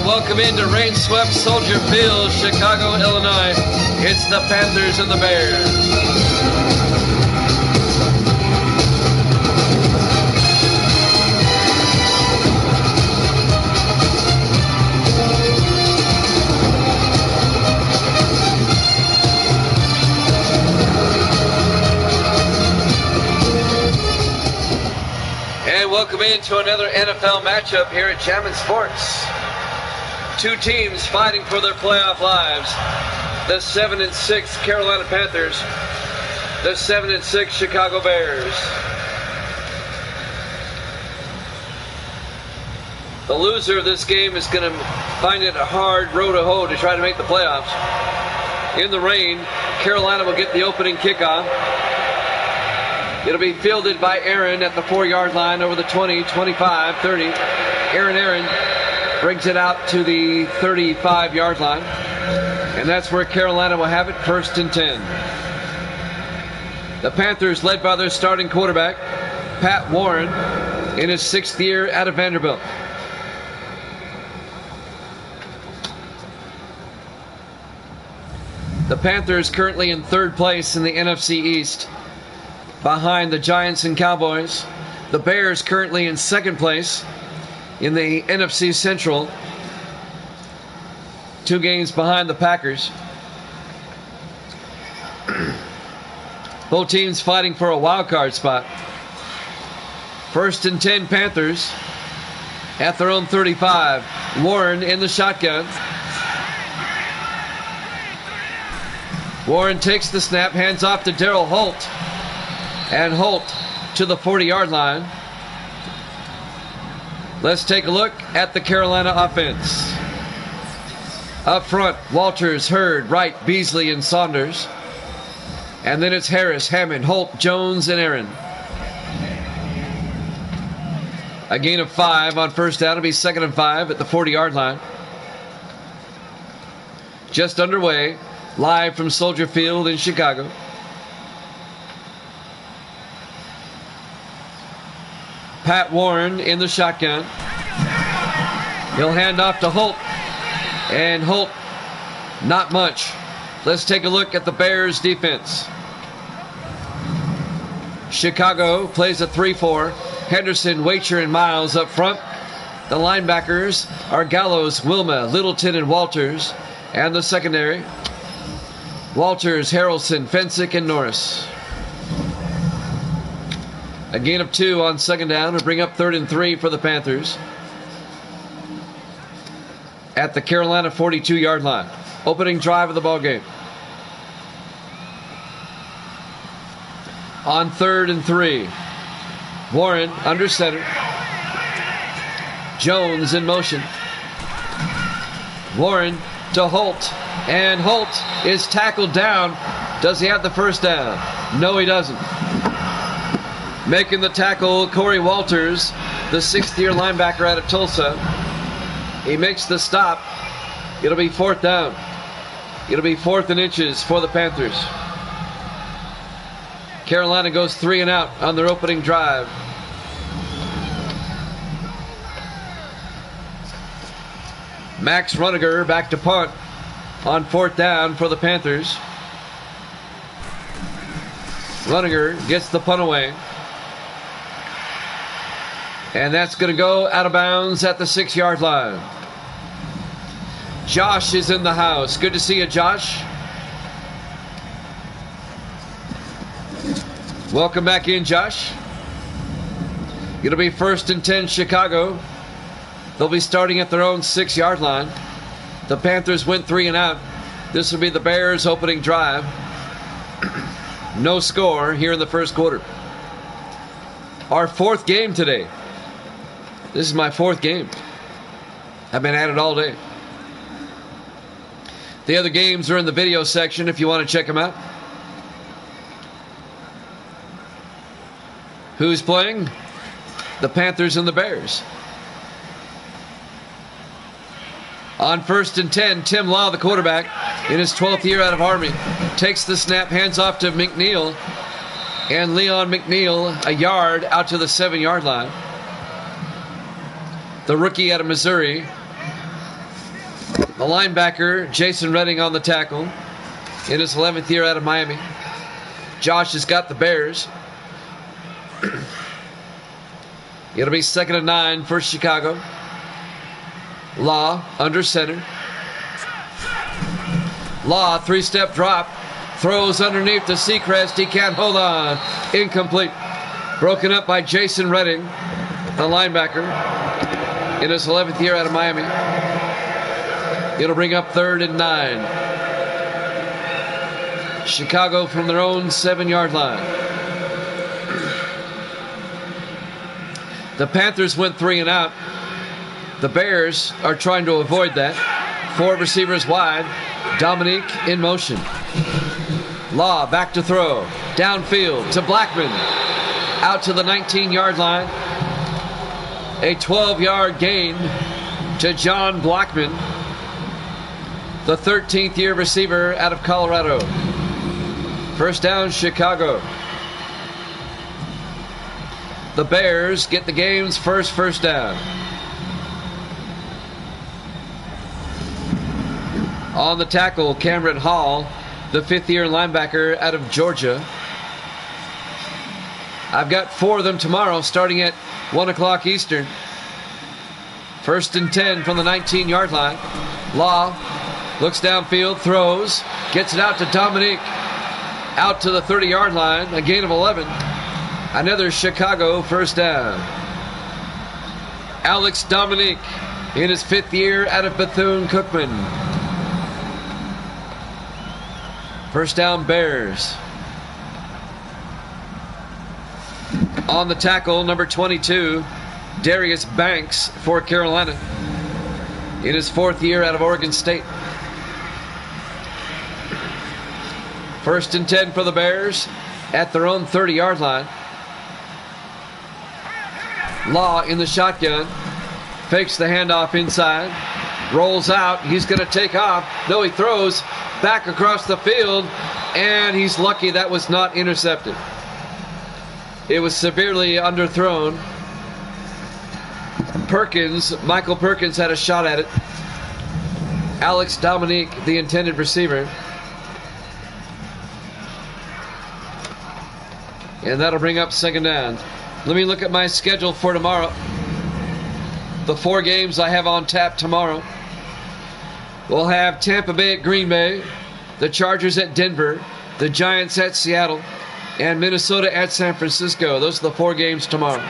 Welcome into rain-swept Soldier Field, Chicago, Illinois. It's the Panthers and the Bears. And welcome into another NFL matchup here at Jammin' Sports. Two teams fighting for their playoff lives. The 7-6 Carolina Panthers, the 7-6 Chicago Bears. The loser of this game is going to find it a hard row to hoe to try to make the playoffs. In the rain, Carolina will get the opening kickoff. It'll be fielded by Aaron at the 4-yard line over the 20, 25, 30. Aaron brings it out to the 35-yard line. And that's where Carolina will have it, 1st and 10. The Panthers, led by their starting quarterback, Pat Warren, in his 6th year out of Vanderbilt. The Panthers currently in 3rd place in the NFC East, behind the Giants and Cowboys. The Bears currently in 2nd place in the NFC Central, 2 games behind the Packers. Both teams fighting for a wild card spot. 1st and 10 Panthers at their own 35. Warren in the shotgun. Warren takes the snap, hands off to Darryl Holt. And Holt to the 40-yard line. Let's take a look at the Carolina offense. Up front, Walters, Hurd, Wright, Beasley, and Saunders. And then it's Harris, Hammond, Holt, Jones, and Aaron. A gain of 5 on 1st down. It'll be 2nd and 5 at the 40-yard line. Just underway, live from Soldier Field in Chicago. Pat Warren in the shotgun. He'll hand off to Holt. And Holt, not much. Let's take a look at the Bears defense. Chicago plays a 3-4. Henderson, Wacher, and Miles up front. The linebackers are Gallows, Wilma, Littleton, and Walters. And the secondary, Walters, Harrelson, Fensick, and Norris. A gain of 2 on 2nd down to bring up 3rd and 3 for the Panthers at the Carolina 42-yard line. Opening drive of the ball game. On 3rd and 3, Warren under center. Jones in motion. Warren to Holt, and Holt is tackled down. Does he have the 1st down? No, he doesn't. Making the tackle, Corey Walters, the 6th-year linebacker out of Tulsa. He makes the stop. It'll be 4th down. It'll be 4th and inches for the Panthers. Carolina goes 3 and out on their opening drive. Max Runiger back to punt on 4th down for the Panthers. Runiger gets the punt away. And that's going to go out of bounds at the 6-yard line. Josh is in the house. Good to see you, Josh. Welcome back in, Josh. It'll be 1st and 10 Chicago. They'll be starting at their own 6-yard line. The Panthers went 3 and out. This will be the Bears' opening drive. No score here in the 1st quarter. Our 4th game today. This is my 4th game. I've been at it all day. The other games are in the video section if you want to check them out. Who's playing? The Panthers and the Bears. On 1st and 10, Tim Law, the quarterback, in his 12th year out of Army, takes the snap, hands off to McNeil, and Leon McNeil a yard out to the 7-yard line. The rookie out of Missouri The linebacker, Jason Redding, on the tackle in his 11th year out of Miami. Josh has got the Bears. It'll be 2nd and 9 for Chicago. Law under center. Law, 3-step drop. Throws underneath to Seacrest. He can't hold on. Incomplete. Broken up by Jason Redding, the linebacker, in his 11th year out of Miami. It'll bring up 3rd and 9. Chicago from their own 7-yard line. The Panthers went 3 and out. The Bears are trying to avoid that. 4 receivers wide. Dominique in motion. Law back to throw. Downfield to Blackman. Out to the 19-yard line. A 12-yard gain to John Blackman, the 13th year receiver out of Colorado. First down, Chicago. The Bears get the game's first down. On the tackle, Cameron Hall, the 5th-year linebacker out of Georgia. I've got 4 of them tomorrow, starting at 1 o'clock Eastern. 1st and 10 from the 19-yard line. Law looks downfield, throws, gets it out to Dominique. Out to the 30-yard line, a gain of 11. Another Chicago first down. Alex Dominique in his 5th year out of Bethune-Cookman. First down, Bears. On the tackle, number 22, Darius Banks for Carolina, in his 4th year out of Oregon State. 1st and 10 for the Bears at their own 30-yard line. Law in the shotgun. Fakes the handoff inside. Rolls out. He's going to take off. No, he throws back across the field, and he's lucky that was not intercepted. It was severely underthrown. Michael Perkins had a shot at it. Alex Dominique, the intended receiver. And that'll bring up 2nd down. Let me look at my schedule for tomorrow. The 4 games I have on tap tomorrow. We'll have Tampa Bay at Green Bay, the Chargers at Denver, the Giants at Seattle, and Minnesota at San Francisco. Those are the 4 games tomorrow.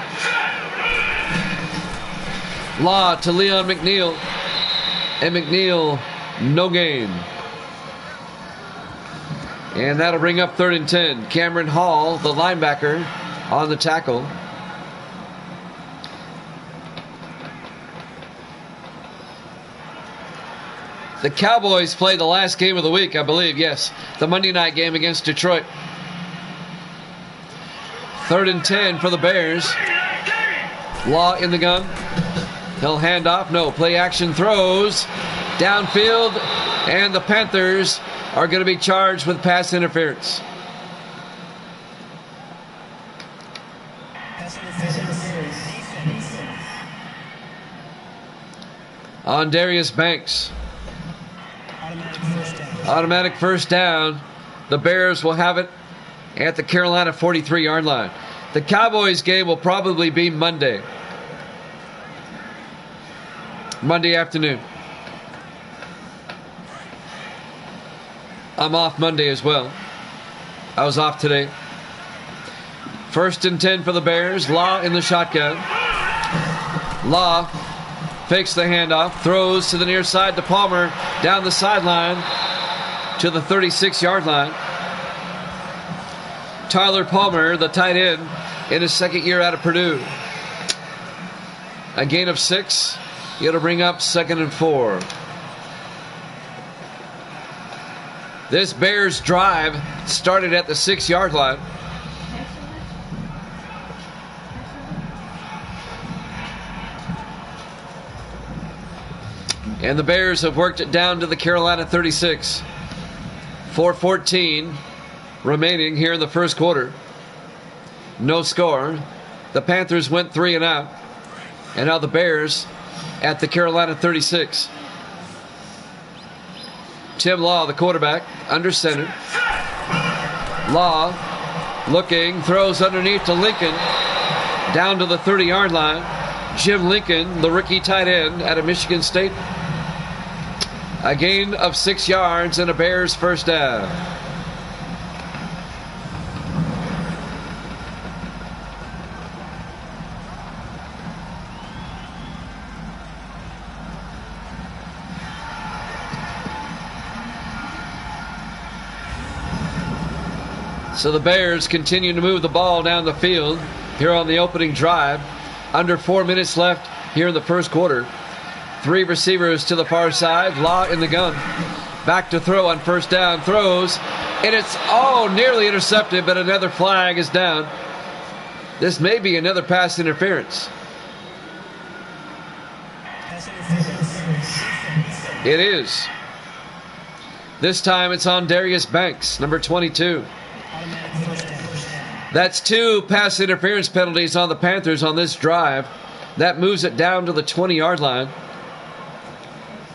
Law to Leon McNeil. And McNeil, no gain. And that'll bring up 3rd and 10. Cameron Hall, the linebacker, on the tackle. The Cowboys play the last game of the week, I believe. Yes, the Monday night game against Detroit. 3rd and 10 for the Bears. Law in the gun. He'll hand off. No, play action throws. Downfield. And the Panthers are going to be charged with pass interference. On Darius Banks. Automatic first down. The Bears will have it at the Carolina 43-yard line. The Cowboys game will probably be Monday afternoon. I'm off Monday as well. I was off today. 1st and 10 for the Bears. Law in the shotgun. Law fakes the handoff, throws to the near side to Palmer, down the sideline to the 36-yard line. Tyler Palmer, the tight end, in his 2nd year out of Purdue. A gain of 6. It'll bring up 2nd and 4. This Bears drive started at the 6-yard line. And the Bears have worked it down to the Carolina 36. 4:14 remaining here in the first quarter. No score. The Panthers went 3 and out. And now the Bears at the Carolina 36. Tim Law, the quarterback, under center. Law looking, throws underneath to Lincoln, down to the 30-yard line. Jim Lincoln, the rookie tight end out of Michigan State. A gain of 6 yards and a Bears first down. So the Bears continue to move the ball down the field here on the opening drive. Under 4 minutes left here in the first quarter. 3 receivers to the far side. Law in the gun. Back to throw on first down. Throws. And it's nearly intercepted, but another flag is down. This may be another pass interference. It is. This time it's on Darius Banks, number 22. That's 2 pass interference penalties on the Panthers on this drive. That moves it down to the 20-yard line.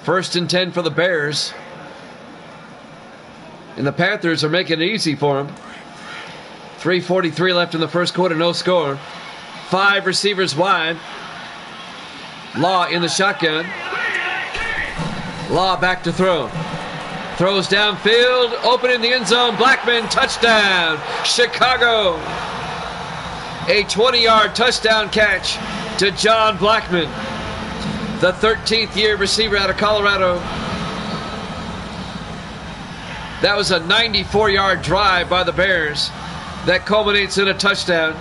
First and 10 for the Bears. And the Panthers are making it easy for them. 3:43 left in the first quarter, no score. 5 receivers wide. Law in the shotgun. Law back to throw. Throws downfield, open in the end zone. Blackman, touchdown, Chicago. A 20-yard touchdown catch to John Blackman, the 13th year receiver out of Colorado. That was a 94-yard drive by the Bears that culminates in a touchdown.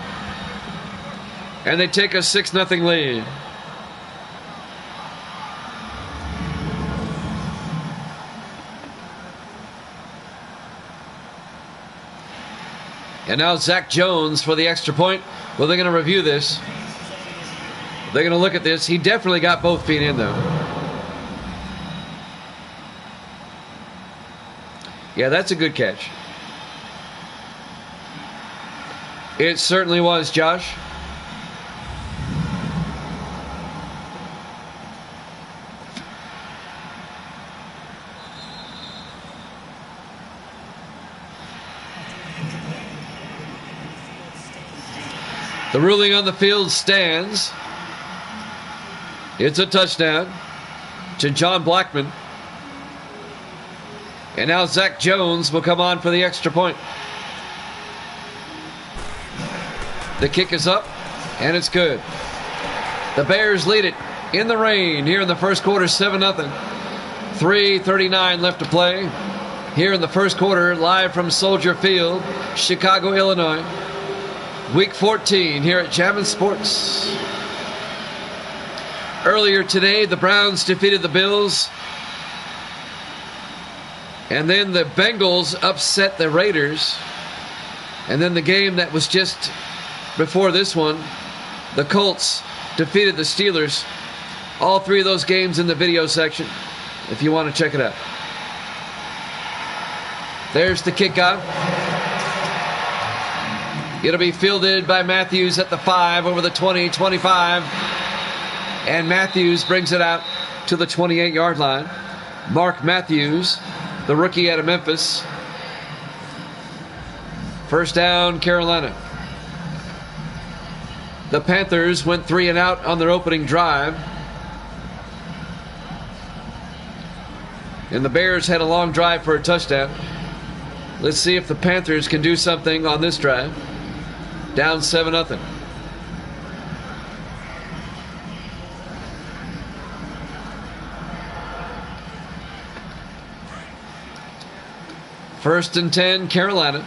And they take a 6-0 lead. And now Zach Jones for the extra point. Well, they're going to review this. They're going to look at this. He definitely got both feet in, though. Yeah, that's a good catch. It certainly was, Josh. The ruling on the field stands. It's a touchdown to John Blackman. And now Zach Jones will come on for the extra point. The kick is up, and it's good. The Bears lead it in the rain here in the first quarter, 7-0. 3:39 left to play here in the first quarter, live from Soldier Field, Chicago, Illinois. Week 14 here at Jammin' Sports. Earlier today, the Browns defeated the Bills. And then the Bengals upset the Raiders. And then the game that was just before this one, the Colts defeated the Steelers. All 3 of those games in the video section, if you want to check it out. There's the kickoff. It'll be fielded by Matthews at the 5 over the 20, 25. And Matthews brings it out to the 28-yard line. Mark Matthews, the rookie out of Memphis. First down, Carolina. The Panthers went 3 and out on their opening drive. And the Bears had a long drive for a touchdown. Let's see if the Panthers can do something on this drive. Down 7-0. First and 10, Carolina.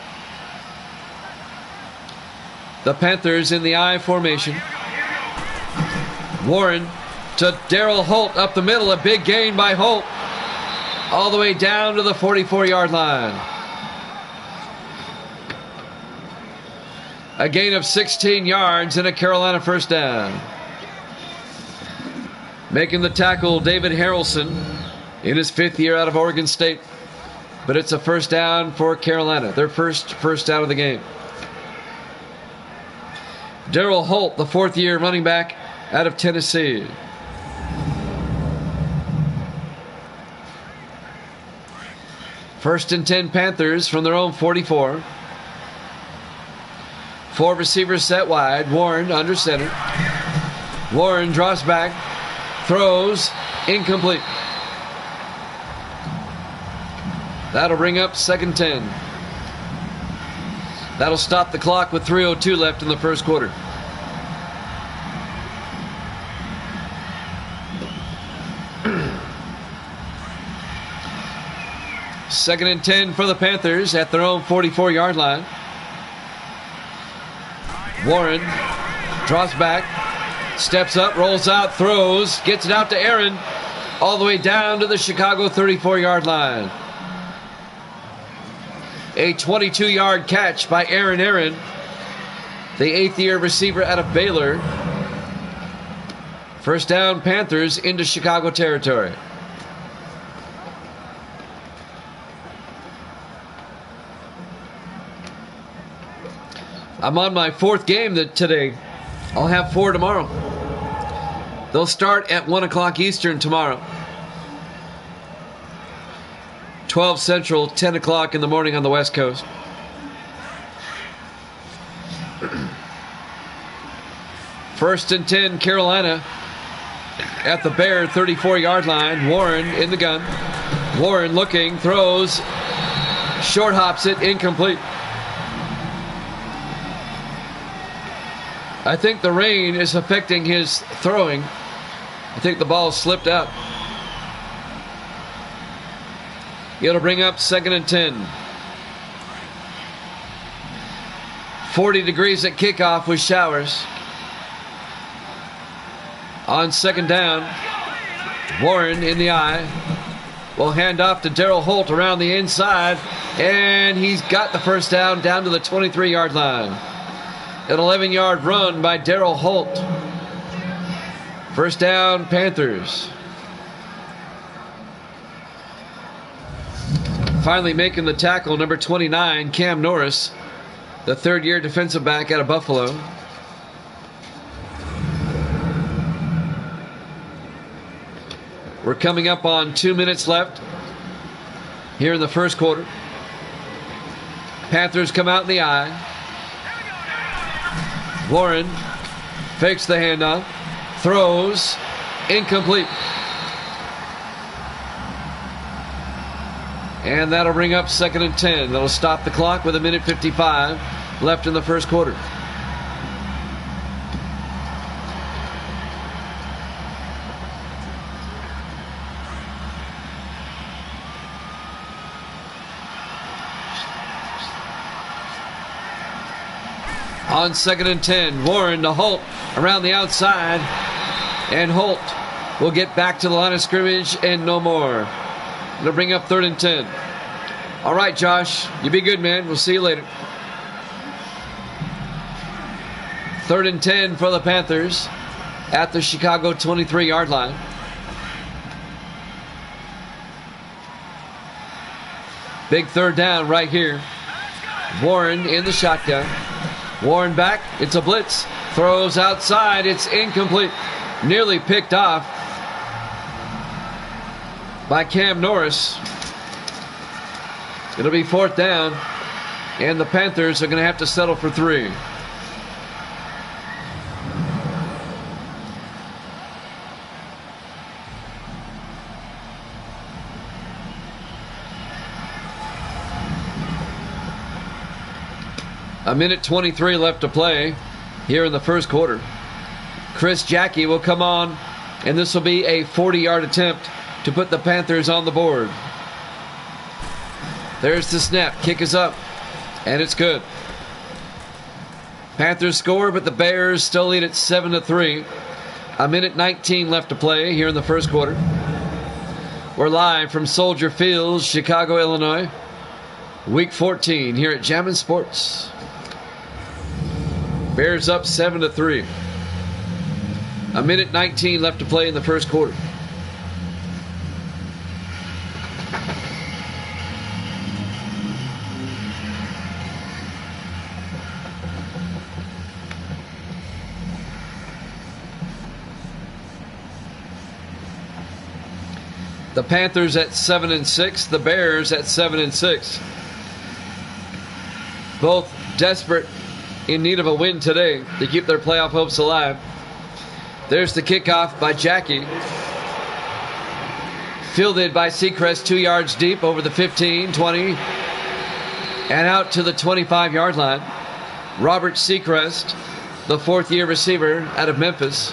The Panthers in the I formation. Warren to Darrell Holt up the middle. A big gain by Holt. All the way down to the 44-yard line. A gain of 16 yards and a Carolina first down. Making the tackle, David Harrelson, in his 5th year out of Oregon State. But it's a first down for Carolina. Their first down of the game. Darrell Holt, the 4th year running back out of First and 10 Panthers from their own 44. 4 receivers set wide. Warren under center. Warren drops back. Throws. Incomplete. That'll bring up 2nd 10. That'll stop the clock with 3:02 left in the first quarter. Second and 10 for the Panthers at their own 44-yard line. Warren drops back, steps up, rolls out, throws, gets it out to Aaron, all the way down to the Chicago 34-yard line. A 22-yard catch by Aaron, the 8th-year receiver out of Baylor. First down, Panthers into Chicago territory. I'm on my 4th game today. I'll have 4 tomorrow. They'll start at 1 o'clock Eastern tomorrow. 12 Central, 10 o'clock in the morning on the West Coast. First and 10, Carolina at the Bear 34-yard line. Warren in the gun. Warren looking, throws, short hops it, incomplete. I think the rain is affecting his throwing. I think the ball slipped out. It'll bring up 2nd and 10. 40 degrees at kickoff with showers. On 2nd down, Warren in the eye. Will hand off to Darryl Holt around the inside. And he's got the first down to the 23-yard line. An 11-yard run by Darryl Holt. First down, Panthers. Finally making the tackle, number 29, Cam Norris, the 3rd-year defensive back out of Buffalo. We're coming up on 2 minutes left here in the first quarter. Panthers come out in the eye. Warren fakes the handoff, throws, incomplete. And that'll bring up 2nd and 10. That'll stop the clock with 1:55 left in the first quarter. On 2nd and 10, Warren to Holt around the outside. And Holt will get back to the line of scrimmage and no more. It'll bring up 3rd and 10. All right, Josh, you be good, man. We'll see you later. 3rd and 10 for the Panthers at the Chicago 23-yard line. Big 3rd down right here. Warren in the shotgun. Warren back. It's a blitz. Throws outside. It's incomplete. Nearly picked off by Cam Norris. It'll be 4th down, and the Panthers are going to have to settle for 3. A minute 23 left to play here in the first quarter. Chris Jackie will come on, and this will be a 40-yard attempt to put the Panthers on the board. There's the snap. Kick is up, and it's good. Panthers score, but the Bears still lead at 7-3. A minute 19 left to play here in the first quarter. We're live from Soldier Field, Chicago, Illinois. Week 14 here at Jammin' Sports. Bears up 7-3. A minute 19 left to play in the first quarter. The Panthers at 7-6. The Bears at 7-6. Both desperate, in need of a win today to keep their playoff hopes alive. There's the kickoff by Jackie. Fielded by Seacrest 2 yards deep over the 15, 20, and out to the 25-yard line. Robert Seacrest, the fourth-year receiver out of Memphis.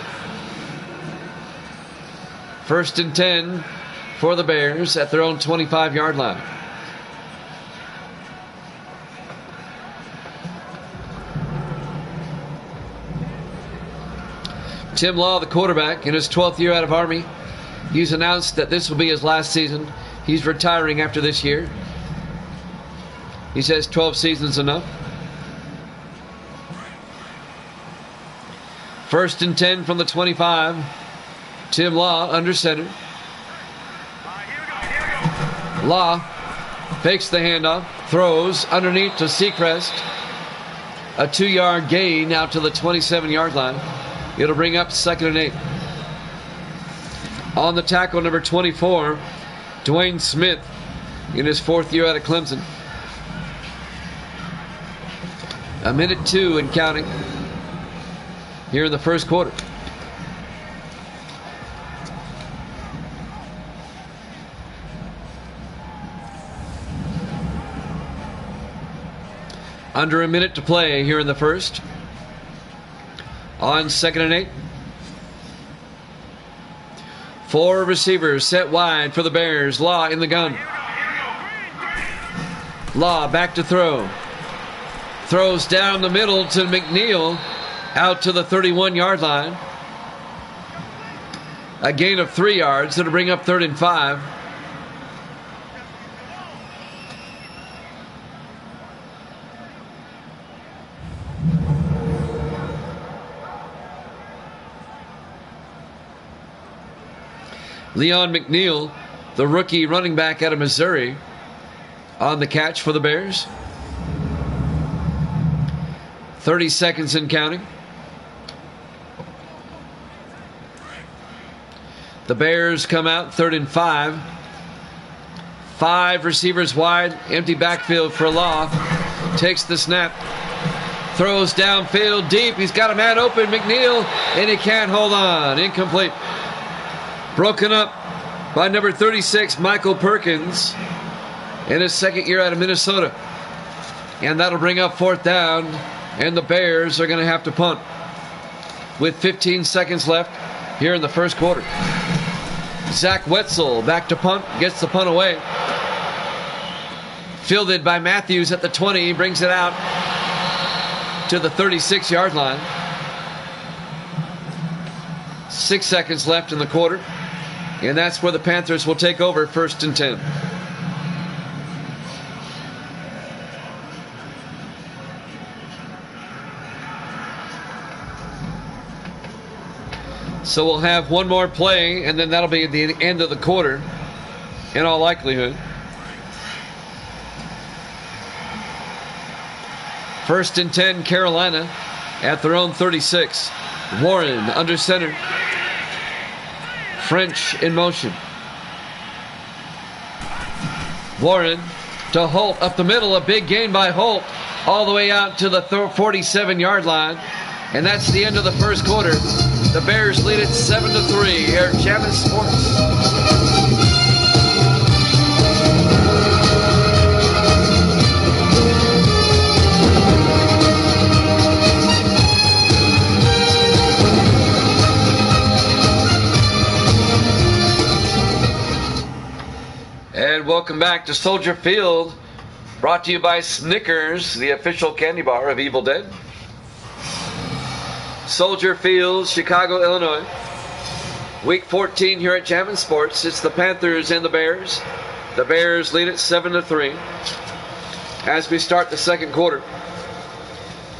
1st and 10 for the Bears at their own 25-yard line. Tim Law, the quarterback, in his 12th year out of Army. He's announced that this will be his last season. He's retiring after this year. He says 12 seasons enough. 1st and 10 from the 25. Tim Law under center. Law fakes the handoff, throws underneath to Seacrest. A 2-yard gain out to the 27-yard line. It'll bring up 2nd and 8. On the tackle, number 24, Dwayne Smith, in his 4th year out of Clemson. 1:02 and counting here in the first quarter. Under a minute to play here in the first. On 2nd and 8. 4 receivers set wide for the Bears. Law in the gun. Law back to throw. Throws down the middle to McNeil. Out to the 31-yard line. A gain of 3 yards. That'll bring up 3rd and 5. Leon McNeil, the rookie running back out of Missouri, on the catch for the Bears. 30 seconds and counting. The Bears come out 3rd and 5. 5 receivers wide, empty backfield for Law. Takes the snap. Throws downfield deep. He's got a man open, McNeil, and he can't hold on. Incomplete. Broken up by number 36, Michael Perkins, in his 2nd year out of Minnesota. And that'll bring up 4th down, and the Bears are going to have to punt with 15 seconds left here in the first quarter. Zach Wetzel back to punt, gets the punt away. Fielded by Matthews at the 20, brings it out to the 36-yard line. 6 seconds left in the quarter. And that's where the Panthers will take over 1st and 10. So we'll have one more play, and then that'll be the end of the quarter, in all likelihood. 1st and 10, Carolina at their own 36. Warren under center. French in motion. Warren to Holt up the middle. A big gain by Holt all the way out to the 47-yard line. And that's the end of the first quarter. The Bears lead it 7-3 here at Chapman Sports. And welcome back to Soldier Field, brought to you by Snickers, the official candy bar of Evil Dead. Soldier Field, Chicago, Illinois. Week 14 here at Chapman Sports. It's the Panthers and the Bears. The Bears lead it 7-3 as we start the second quarter.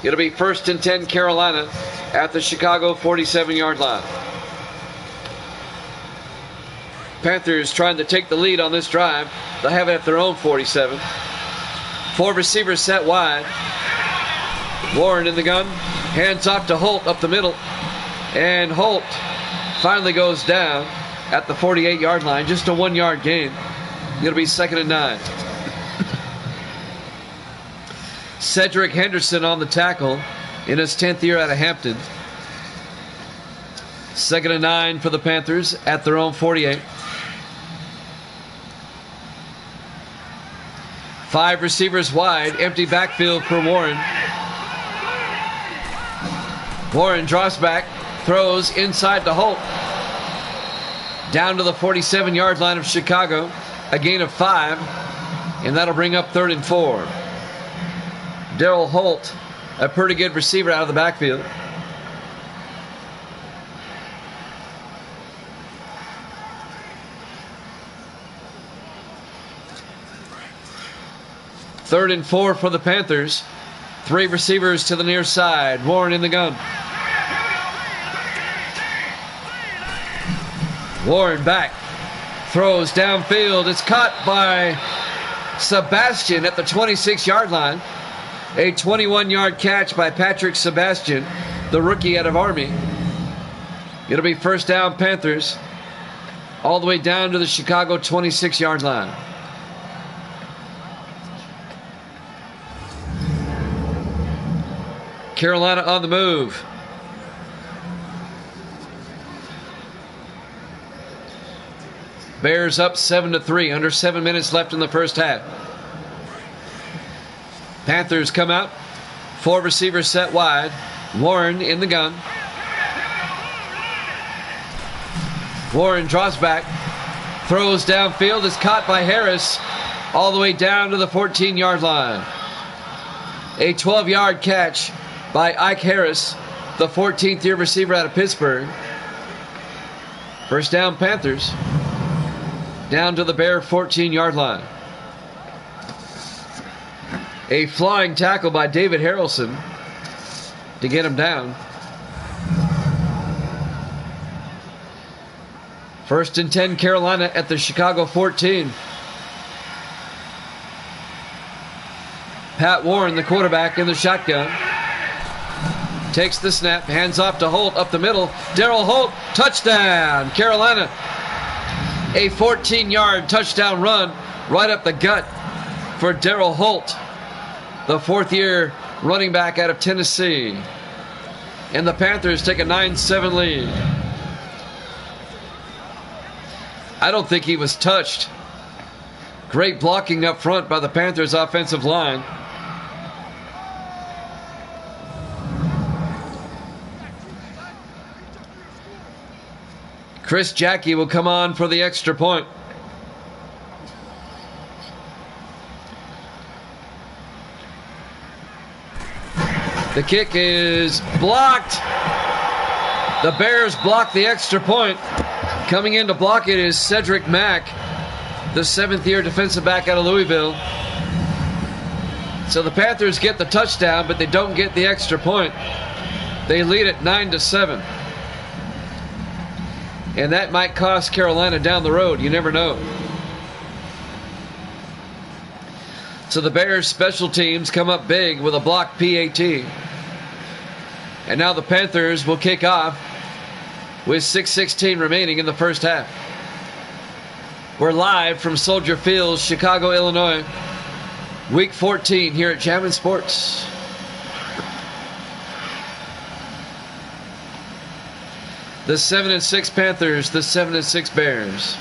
It'll be 1st and 10, Carolina at the Chicago 47-yard line. Panthers trying to take the lead on this drive. They have it at their own 47. 4 receivers set wide. Warren in the gun. Hands off to Holt up the middle. And Holt finally goes down at the 48-yard line. Just a 1-yard gain. It'll be 2nd and 9. Cedric Henderson on the tackle in his 10th year out of Hampton. 2nd and 9 for the Panthers at their own 48. 5 receivers wide, empty backfield for Warren. Warren drops back, throws inside to Holt. Down to the 47-yard line of Chicago. A gain of 5, and that'll bring up 3rd and 4. Darryl Holt, a pretty good receiver out of the backfield. Third and 4 for the Panthers. 3 receivers to the near side. Warren in the gun. Warren back. Throws downfield. It's caught by Sebastian at the 26-yard line. A 21-yard catch by Patrick Sebastian, the rookie out of Army. It'll be first down Panthers, all the way down to the Chicago 26-yard line. Carolina on the move. Bears up 7-3. Under 7 minutes left in the first half. Panthers come out. 4 receivers set wide. Warren in the gun. Warren draws back. Throws downfield. Is caught by Harris. All the way down to the 14-yard line. A 12-yard catch by Ike Harris, the 14th year receiver out of Pittsburgh. First down Panthers. Down to the Bear 14-yard line. A flying tackle by David Harrelson to get him down. First and 10 Carolina at the Chicago 14. Pat Warren, the quarterback, in the shotgun. Takes the snap, hands off to Holt up the middle. Darryl Holt, touchdown, Carolina. A 14-yard touchdown run right up the gut for Darryl Holt, the 4th-year running back out of Tennessee. And the Panthers take a 9-7 lead. I don't think he was touched. Great blocking up front by the Panthers offensive line. Chris Jackie will come on for the extra point. The kick is blocked. The Bears block the extra point. Coming in to block it is Cedric Mack, the 7th-year defensive back out of Louisville. So the Panthers get the touchdown, but they don't get the extra point. They lead it 9-7. And that might cost Carolina down the road. You never know. So the Bears special teams come up big with a blocked PAT. And now the Panthers will kick off with 6:16 remaining in the first half. We're live from Soldier Field, Chicago, Illinois. Week 14 here at Jammin' Sports. The 7-6 Panthers, the 7-6 Bears.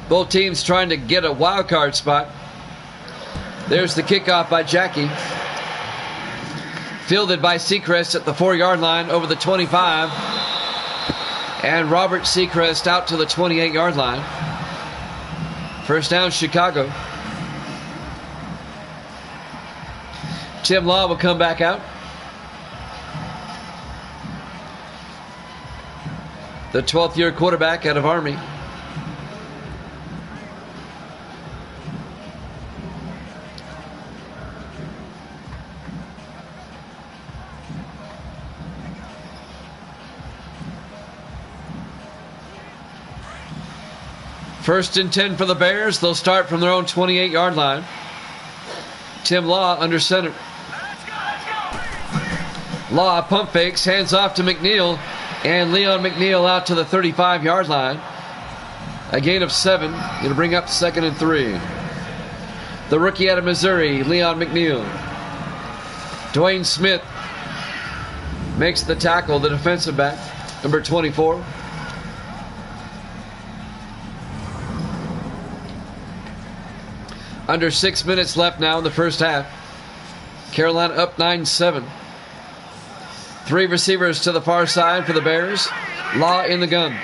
Both teams trying to get a wild card spot. There's the kickoff by Jackie. Fielded by Seacrest at the 4-yard line over the 25. And Robert Seacrest out to the 28-yard line. First down, Chicago. Tim Law will come back out. The 12th-year quarterback out of Army. First and 10 for the Bears. They'll start from their own 28-yard line. Tim Law under center. Law pump fakes, hands off to McNeil, and Leon McNeil out to the 35-yard line. A gain of 7. Going to bring up 2nd and 3. The rookie out of Missouri, Leon McNeil. Dwayne Smith makes the tackle, the defensive back, number 24. Under 6 minutes left now in the first half. Carolina up 9-7. 3 receivers to the far side for the Bears. Law in the gun.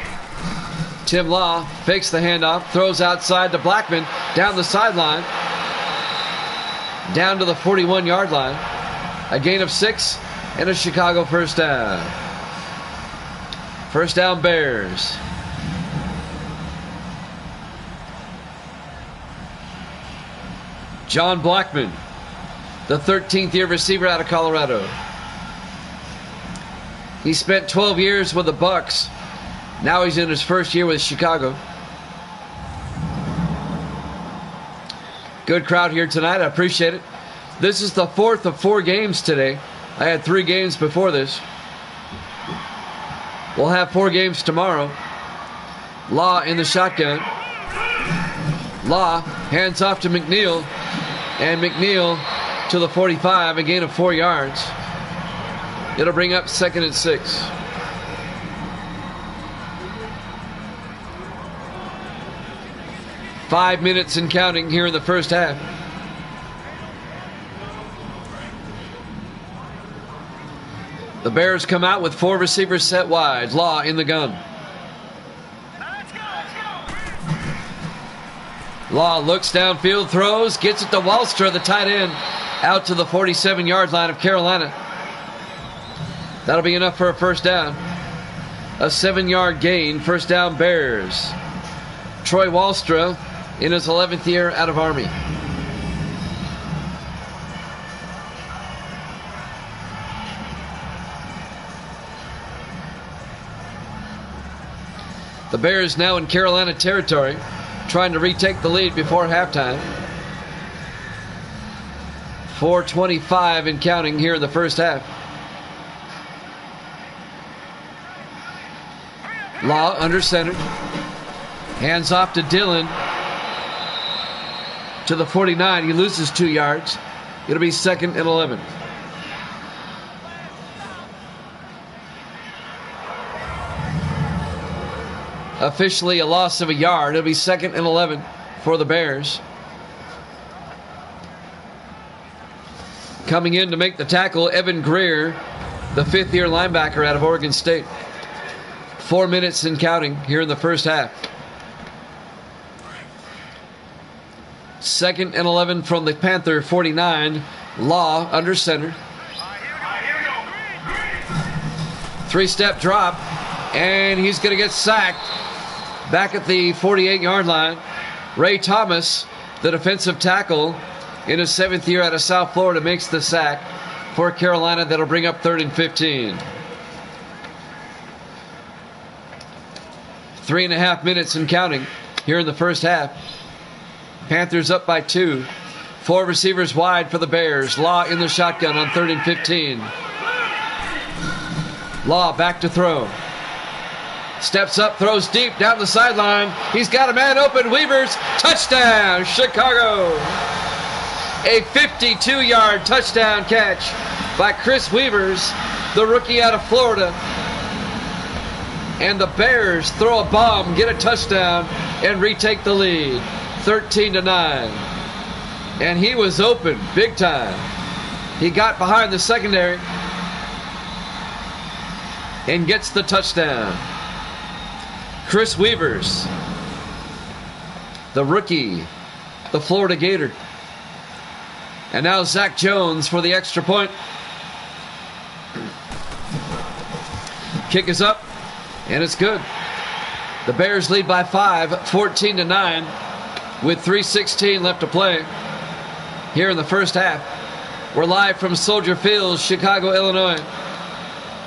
Tim Law fakes the handoff, throws outside to Blackman, down the sideline, down to the 41-yard line. A gain of 6 and a Chicago first down. First down, Bears. John Blackman, the 13th-year receiver out of Colorado. He spent 12 years with the Bucks. Now he's in his first year with Chicago. Good crowd here tonight. I appreciate it. This is the 4th of 4 games today. I had 3 games before this. We'll have 4 games tomorrow. Law in the shotgun. Law hands off to McNeil. And McNeil to the 45, a gain of 4 yards. It'll bring up 2nd and 6. Five minutes and counting here in the first half. The Bears come out with 4 receivers set wide. Law in the gun. Law looks downfield, throws, gets it to Wallstra, the tight end, out to the 47-yard line of Carolina. That'll be enough for a first down. A 7-yard gain, first down Bears. Troy Wallstra in his 11th year out of Army. The Bears now in Carolina territory, trying to retake the lead before halftime. 4:25 and counting here in the first half. Law under center. Hands off to Dillon. To the 49. He loses 2 yards. It'll be 2nd and 11. Officially a loss of a yard. It'll be 2nd and 11 for the Bears. Coming in to make the tackle, Evan Greer, the 5th-year linebacker out of Oregon State. 4 minutes and counting here in the first half. 2nd and 11 from the Panther 49. Law under center. 3-step drop, and he's going to get sacked back at the 48-yard line. Ray Thomas, the defensive tackle, in his 7th year out of South Florida, makes the sack for Carolina. That'll bring up 3rd and 15. 3.5 minutes and counting here in the first half. Panthers up by 2. 4 receivers wide for the Bears. Law in the shotgun on 3rd and 15. Law back to throw. Steps up, throws deep down the sideline. He's got a man open. Weavers, touchdown, Chicago. A 52-yard touchdown catch by Chris Weavers, the rookie out of Florida. And the Bears throw a bomb, get a touchdown, and retake the lead, 13-9. And he was open big time. He got behind the secondary and gets the touchdown. Chris Weavers, the rookie, the Florida Gator. And now Zach Jones for the extra point. Kick is up, and it's good. The Bears lead by 5, 14-9, with 3:16 left to play here in the first half. We're live from Soldier Field, Chicago, Illinois.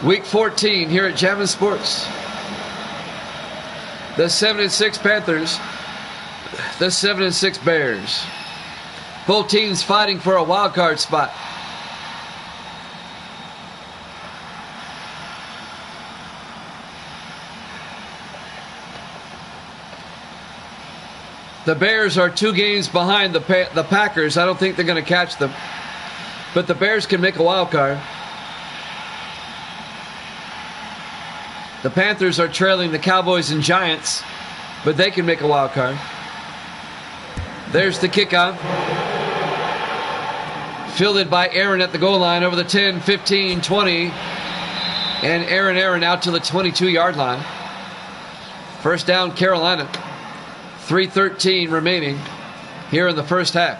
Week 14 here at Jammin' Sports. The 7-6 Panthers, the 7-6 Bears. Both teams fighting for a wild card spot. The Bears are 2 games behind the Packers. I don't think they're going to catch them. But the Bears can make a wild card. The Panthers are trailing the Cowboys and Giants, but they can make a wild card. There's the kickoff. Fielded by Aaron at the goal line over the 10, 15, 20. And Aaron out to the 22-yard line. First down, Carolina. 3:13 remaining here in the first half.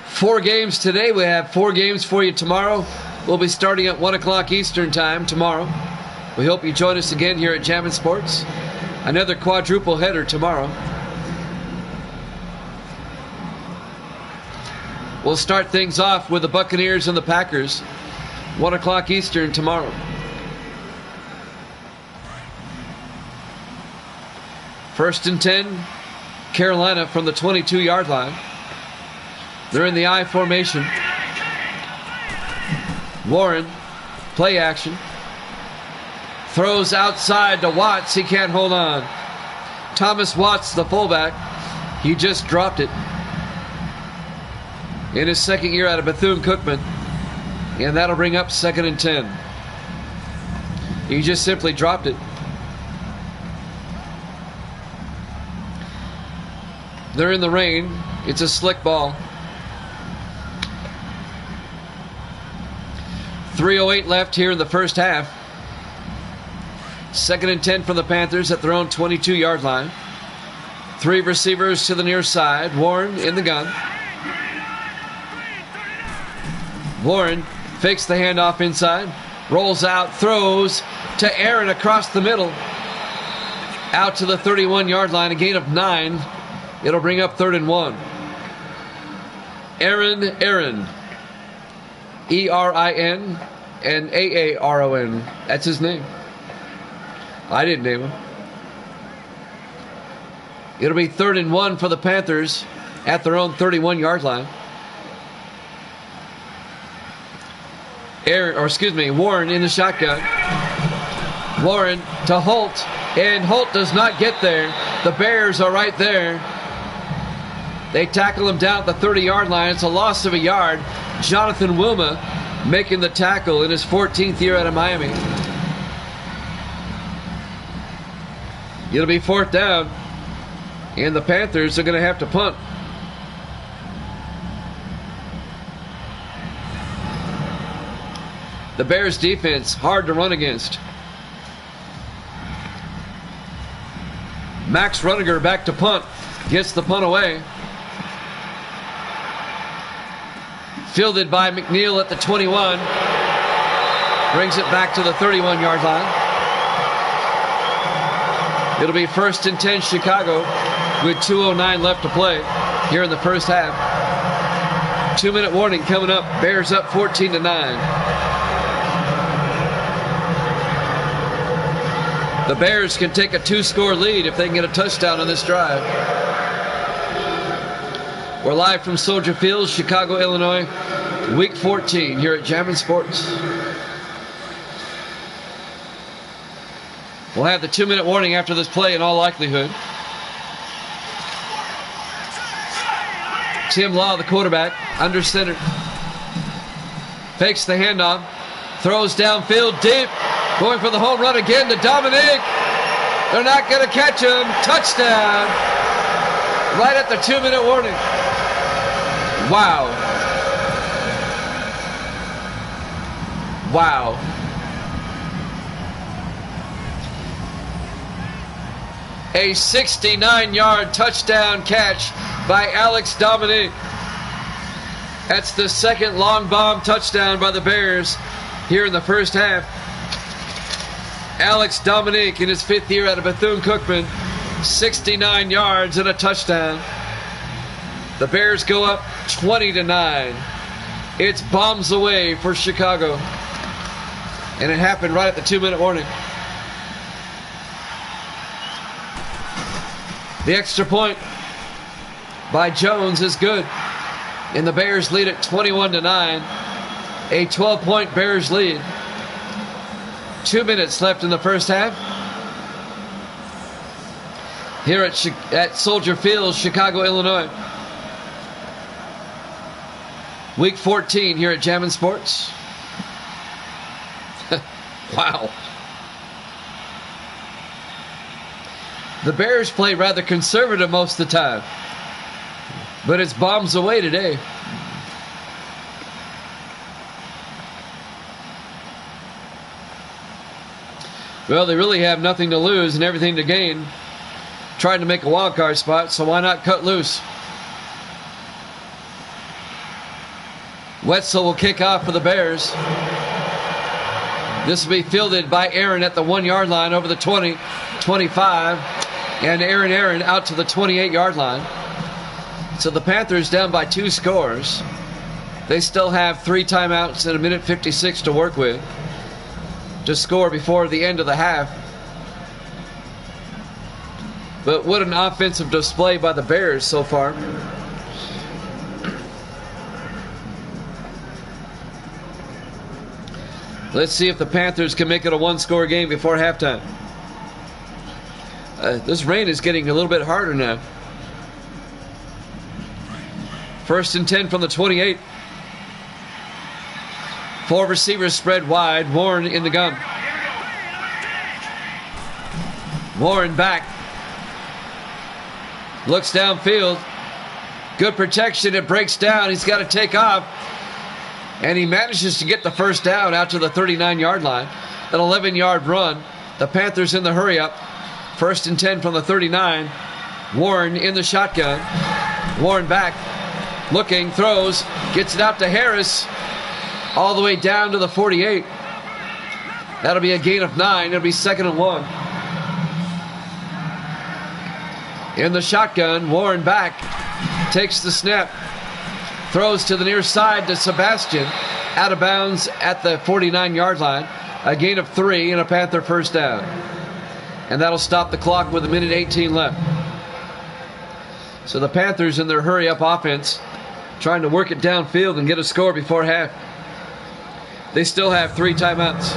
4 games today. We have 4 games for you tomorrow. We'll be starting at 1 o'clock Eastern time tomorrow. We hope you join us again here at Jammin' Sports. Another quadruple header tomorrow. We'll start things off with the Buccaneers and the Packers. 1 o'clock Eastern tomorrow. First and 10, Carolina from the 22-yard line. They're in the I formation. Warren, play action. Throws outside to Watts. He can't hold on. Thomas Watts, the fullback. He just dropped it. In his second year out of Bethune-Cookman. And that'll bring up 2nd and 10. He just simply dropped it. They're in the rain. It's a slick ball. 3:08 left here in the first half. 2nd and 10 for the Panthers at their own 22-yard line. 3 receivers to the near side. Warren in the gun. Warren fakes the handoff inside. Rolls out, throws to Aaron across the middle. Out to the 31-yard line, a gain of 9. It'll bring up 3rd and 1. Aaron. E-R-I-N and A-A-R-O-N. That's his name. I didn't name him. It'll be 3rd and 1 for the Panthers at their own 31-yard line. Warren in the shotgun. Warren to Holt, and Holt does not get there. The Bears are right there. They tackle him down at the 30-yard line. It's a loss of a yard. Jonathan Wilma making the tackle in his 14th year out of Miami. It'll be 4th down, and the Panthers are going to have to punt. The Bears defense, hard to run against. Max Runninger back to punt. Gets the punt away. Fielded by McNeil at the 21. Brings it back to the 31-yard line. It'll be 1st and 10 Chicago with 2:09 left to play here in the first half. 2-minute warning coming up. Bears up 14-9. The Bears can take a 2-score lead if they can get a touchdown on this drive. We're live from Soldier Field, Chicago, Illinois, Week 14 here at Jammin' Sports. We'll have the 2-minute warning after this play in all likelihood. Tim Law, the quarterback, under center. Fakes the handoff. Throws downfield deep. Going for the home run again to Dominique. They're not going to catch him. Touchdown. Right at the 2-minute warning. Wow. Wow. A 69-yard touchdown catch by Alex Dominique. That's the second long bomb touchdown by the Bears here in the first half. Alex Dominique in his 5th year out of Bethune-Cookman, 69 yards and a touchdown. The Bears go up 20-9. It's bombs away for Chicago. And it happened right at the 2-minute warning. The extra point by Jones is good. And the Bears lead it 21-9. A 12-point Bears lead. 2 minutes left in the first half. here at Soldier Field, Chicago, Illinois. Week 14 here at Jammin' Sports. Wow. The Bears play rather conservative most of the time, but it's bombs away today. Well, they really have nothing to lose and everything to gain trying to make a wild card spot, so why not cut loose? Wetzel will kick off for the Bears. This will be fielded by Aaron at the 1 yard line over the 20, 25, and Aaron out to the 28 yard line. So the Panthers down by 2 scores. They still have 3 timeouts and 1:56 to work with to score before the end of the half. But what an offensive display by the Bears so far. Let's see if the Panthers can make it a 1-score game before halftime. This rain is getting a little bit harder now. 1st and 10 from the 28. 4 receivers spread wide. Warren in the gun. Warren back. Looks downfield. Good protection. It breaks down. He's got to take off. And he manages to get the first down out to the 39 yard line. An 11-yard run. The Panthers in the hurry up. 1st and 10 from the 39. Warren in the shotgun. Warren back. Looking. Throws. Gets it out to Harris. All the way down to the 48. That'll be a gain of 9. It'll be 2nd and 1. In the shotgun. Warren back. Takes the snap. Throws to the near side to Sebastian. Out of bounds at the 49 yard line. A gain of 3 and a Panther first down. And that'll stop the clock with 1:18 left. So the Panthers in their hurry up offense trying to work it downfield and get a score before half. They still have 3 timeouts.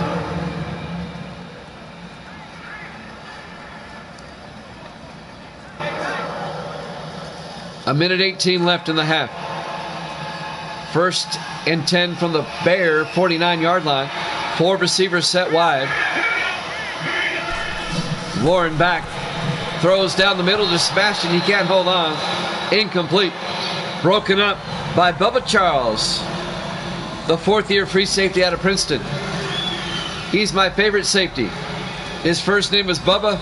A 1:18 left in the half. 1st and 10 from the Bear 49 yard line. 4 receivers set wide. Warren back. Throws down the middle to Sebastian. He can't hold on. Incomplete. Broken up by Bubba Charles, the 4th-year free safety out of Princeton. He's my favorite safety. His first name is Bubba,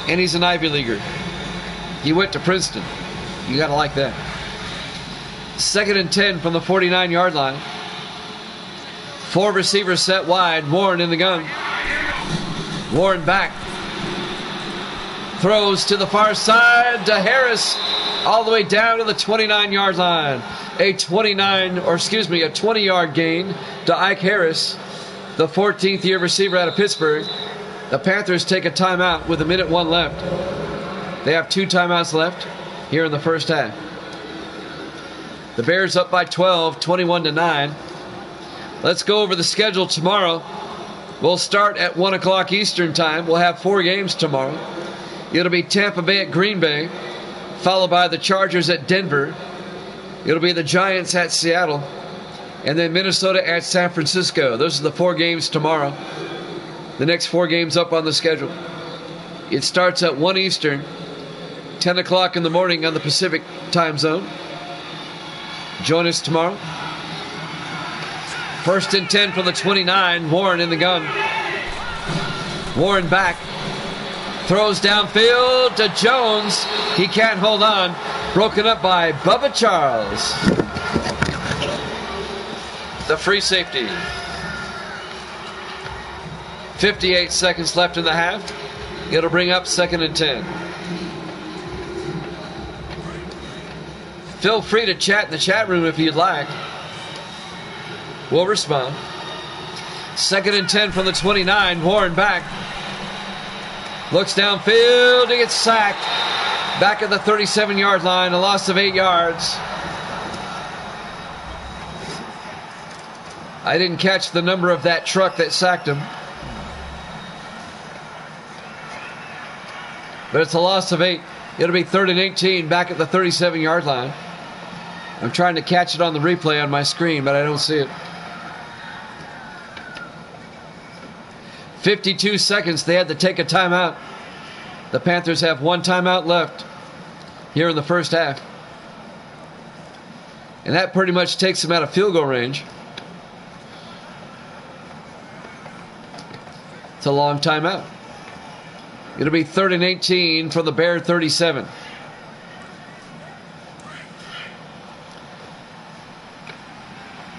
and he's an Ivy Leaguer. He went to Princeton. You got to like that. 2nd and 10 from the 49 yard line. 4 receivers set wide. Warren in the gun. Warren back. Throws to the far side to Harris. All the way down to the 29 yard line. A 20 yard gain to Ike Harris, the 14th year receiver out of Pittsburgh. The Panthers take a timeout with 1:01 left. They have 2 timeouts left here in the first half. The Bears up by 12, 21-9. Let's go over the schedule tomorrow. We'll start at 1 o'clock Eastern time. We'll have 4 games tomorrow. It'll be Tampa Bay at Green Bay, followed by the Chargers at Denver. It'll be the Giants at Seattle, and then Minnesota at San Francisco. Those are the 4 games tomorrow. The next 4 games up on the schedule. It starts at 1 Eastern, 10 o'clock in the morning on the Pacific time zone. Join us tomorrow. 1st and 10 from the 29. Warren in the gun. Warren back. Throws downfield to Jones. He can't hold on. Broken up by Bubba Charles, the free safety. 58 seconds left in the half. It'll bring up 2nd and 10. Feel free to chat in the chat room if you'd like. We'll respond. 2nd and 10 from the 29. Warren back. Looks downfield. He gets sacked. Back at the 37 yard line. A loss of 8 yards. I didn't catch the number of that truck that sacked him. But it's a loss of 8. It'll be 3rd and 18 back at the 37-yard line. I'm trying to catch it on the replay on my screen, but I don't see it. 52 seconds. They had to take a timeout. The Panthers have one timeout left here in the first half. And that pretty much takes them out of field goal range. It's a long timeout. It'll be 3rd and 18 from the Bear 37.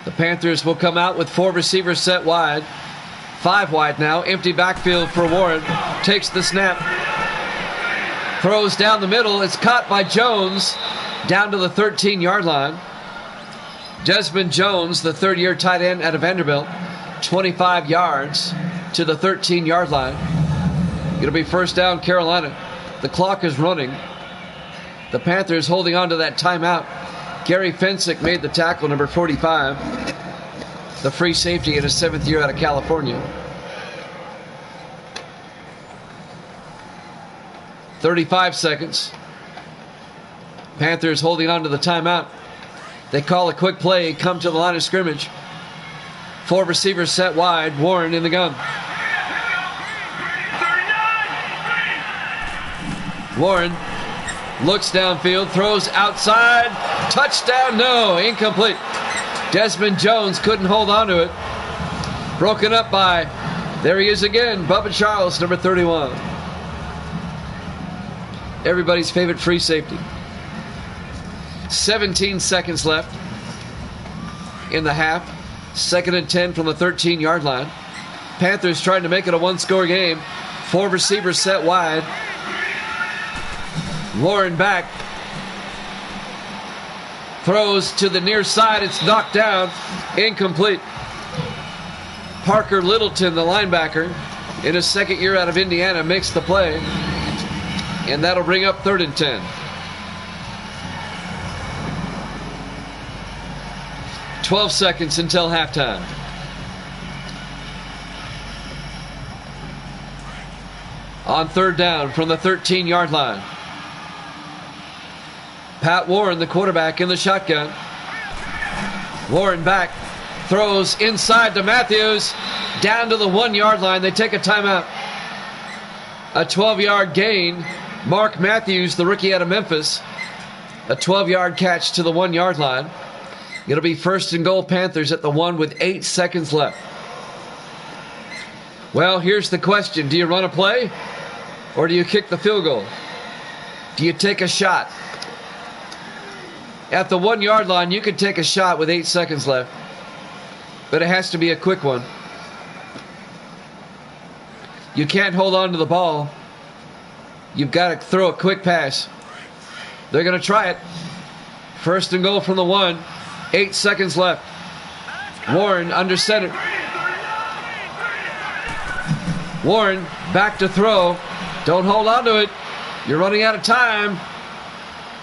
The Panthers will come out with 4 receivers set wide. 5 wide now. Empty backfield for Warren. Takes the snap. Throws down the middle. It's caught by Jones down to the 13-yard line. Desmond Jones, the third-year tight end out of Vanderbilt, 25 yards to the 13-yard line. It'll be first down, Carolina. The clock is running. The Panthers holding on to that timeout. Gary Fensick made the tackle, number 45. The free safety in his 7th year out of California. 35 seconds. Panthers holding on to the timeout. They call a quick play, come to the line of scrimmage. 4 receivers set wide. Warren in the gun. Warren looks downfield, throws outside. Touchdown, no, incomplete. Desmond Jones couldn't hold on to it. Broken up by, there he is again, Bubba Charles, number 31. Everybody's favorite free safety. 17 seconds left in the half. 2nd and 10 from the 13-yard line. Panthers trying to make it a one-score game. 4 receivers set wide. Warren back. Throws to the near side. It's knocked down. Incomplete. Parker Littleton, the linebacker, in his 2nd year out of Indiana, makes the play. And that'll bring up 3rd and 10. 12 seconds until halftime. On 3rd down from the 13-yard line. Pat Warren, the quarterback, in the shotgun. Warren back. Throws inside to Matthews. Down to the 1-yard line. They take a timeout. A 12-yard gain. Mark Matthews, the rookie out of Memphis. A 12-yard catch to the 1-yard line. It'll be 1st and goal, Panthers at the 1 with 8 seconds left. Well, here's the question. Do you run a play or do you kick the field goal? Do you take a shot? At the 1-yard line, you can take a shot with 8 seconds left, but it has to be a quick one. You can't hold on to the ball. You've got to throw a quick pass. They're going to try it. 1st and goal from the 1. 8 seconds left. Warren under center. Warren back to throw. Don't hold on to it. You're running out of time.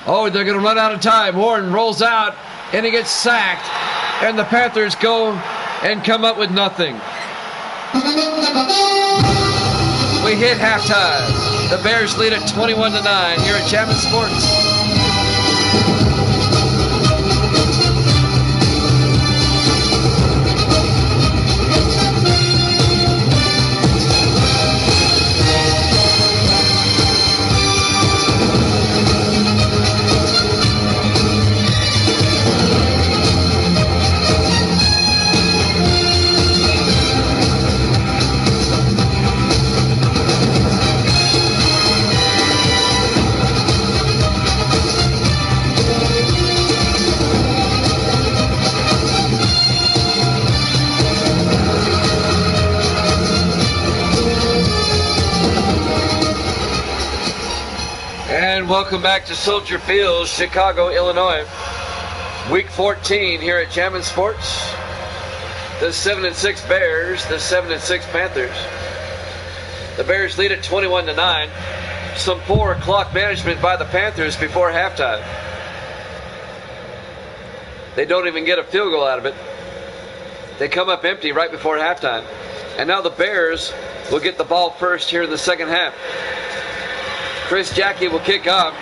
Oh, they're going to run out of time. Warren rolls out, and he gets sacked. And the Panthers go and come up with nothing. We hit halftime. The Bears lead at 21-9 here at Chapman Sports. Welcome back to Soldier Field, Chicago, Illinois. Week 14 here at Jammin' Sports. The 7-6 Bears, the 7-6 Panthers. The Bears lead at 21-9. Some poor clock management by the Panthers before halftime. They don't even get a field goal out of it. They come up empty right before halftime. And now the Bears will get the ball first here in the second half. Chris Jackie will kick off.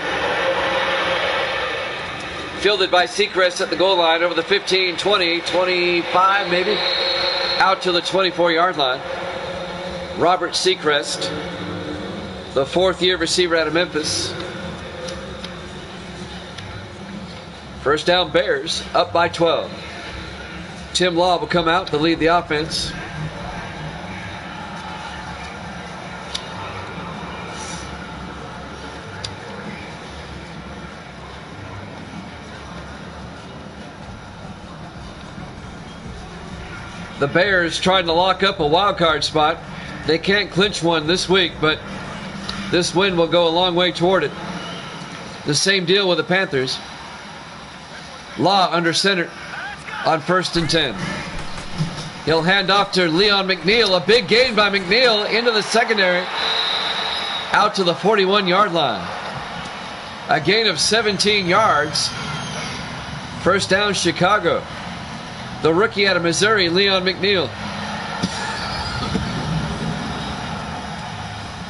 Fielded by Seacrest at the goal line over the 15, 20, 25 maybe. Out to the 24-yard line. Robert Seacrest, the fourth-year receiver out of Memphis. First down, Bears, up by 12. Tim Law will come out to lead the offense. The Bears trying to lock up a wild card spot. They can't clinch one this week, but this win will go a long way toward it. The same deal with the Panthers. Law under center on 1st and 10. He'll hand off to Leon McNeil. A big gain by McNeil into the secondary. Out to the 41-yard line. A gain of 17 yards. First down, Chicago. The rookie out of Missouri, Leon McNeil.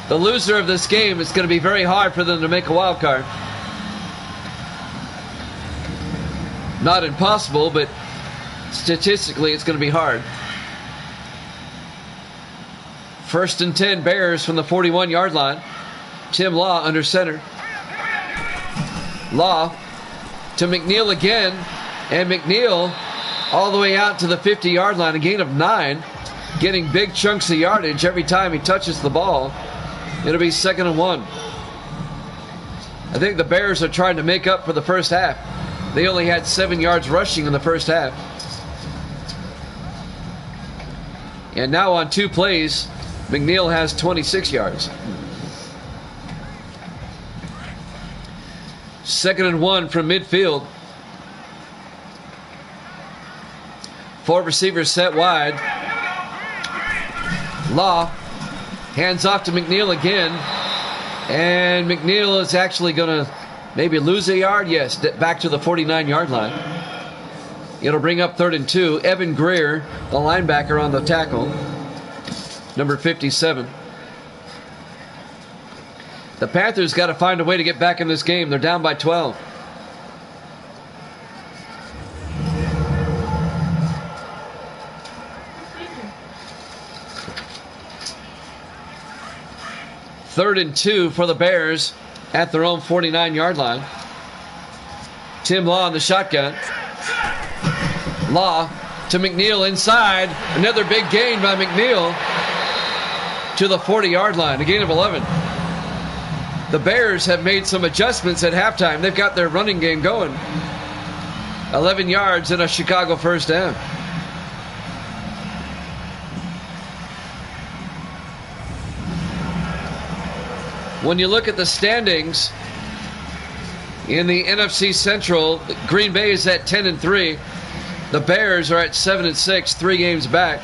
The loser of this game, it's going to be very hard for them to make a wild card. Not impossible, but statistically it's going to be hard. 1st and 10, Bears from the 41-yard line. Tim Law under center. Law to McNeil again, and McNeil all the way out to the 50-yard line, a gain of 9, getting big chunks of yardage every time he touches the ball. It'll be 2nd and 1. I think the Bears are trying to make up for the first half. They only had 7 yards rushing in the first half. And now on 2 plays, McNeil has 26 yards. 2nd and 1 from midfield. 4 receivers set wide. Law hands off to McNeil again. And McNeil is actually going to maybe lose a yard. Yes, back to the 49-yard line. It'll bring up 3rd and 2. Evan Greer, the linebacker, on the tackle. Number 57. The Panthers got to find a way to get back in this game. They're down by 12. Third and 2 for the Bears at their own 49-yard line. Tim Law in the shotgun. Law to McNeil inside. Another big gain by McNeil to the 40-yard line. A gain of 11. The Bears have made some adjustments at halftime. They've got their running game going. 11 yards and a Chicago first down. When you look at the standings in the NFC Central, Green Bay is at 10 and 3. The Bears are at 7 and 6, 3 games back.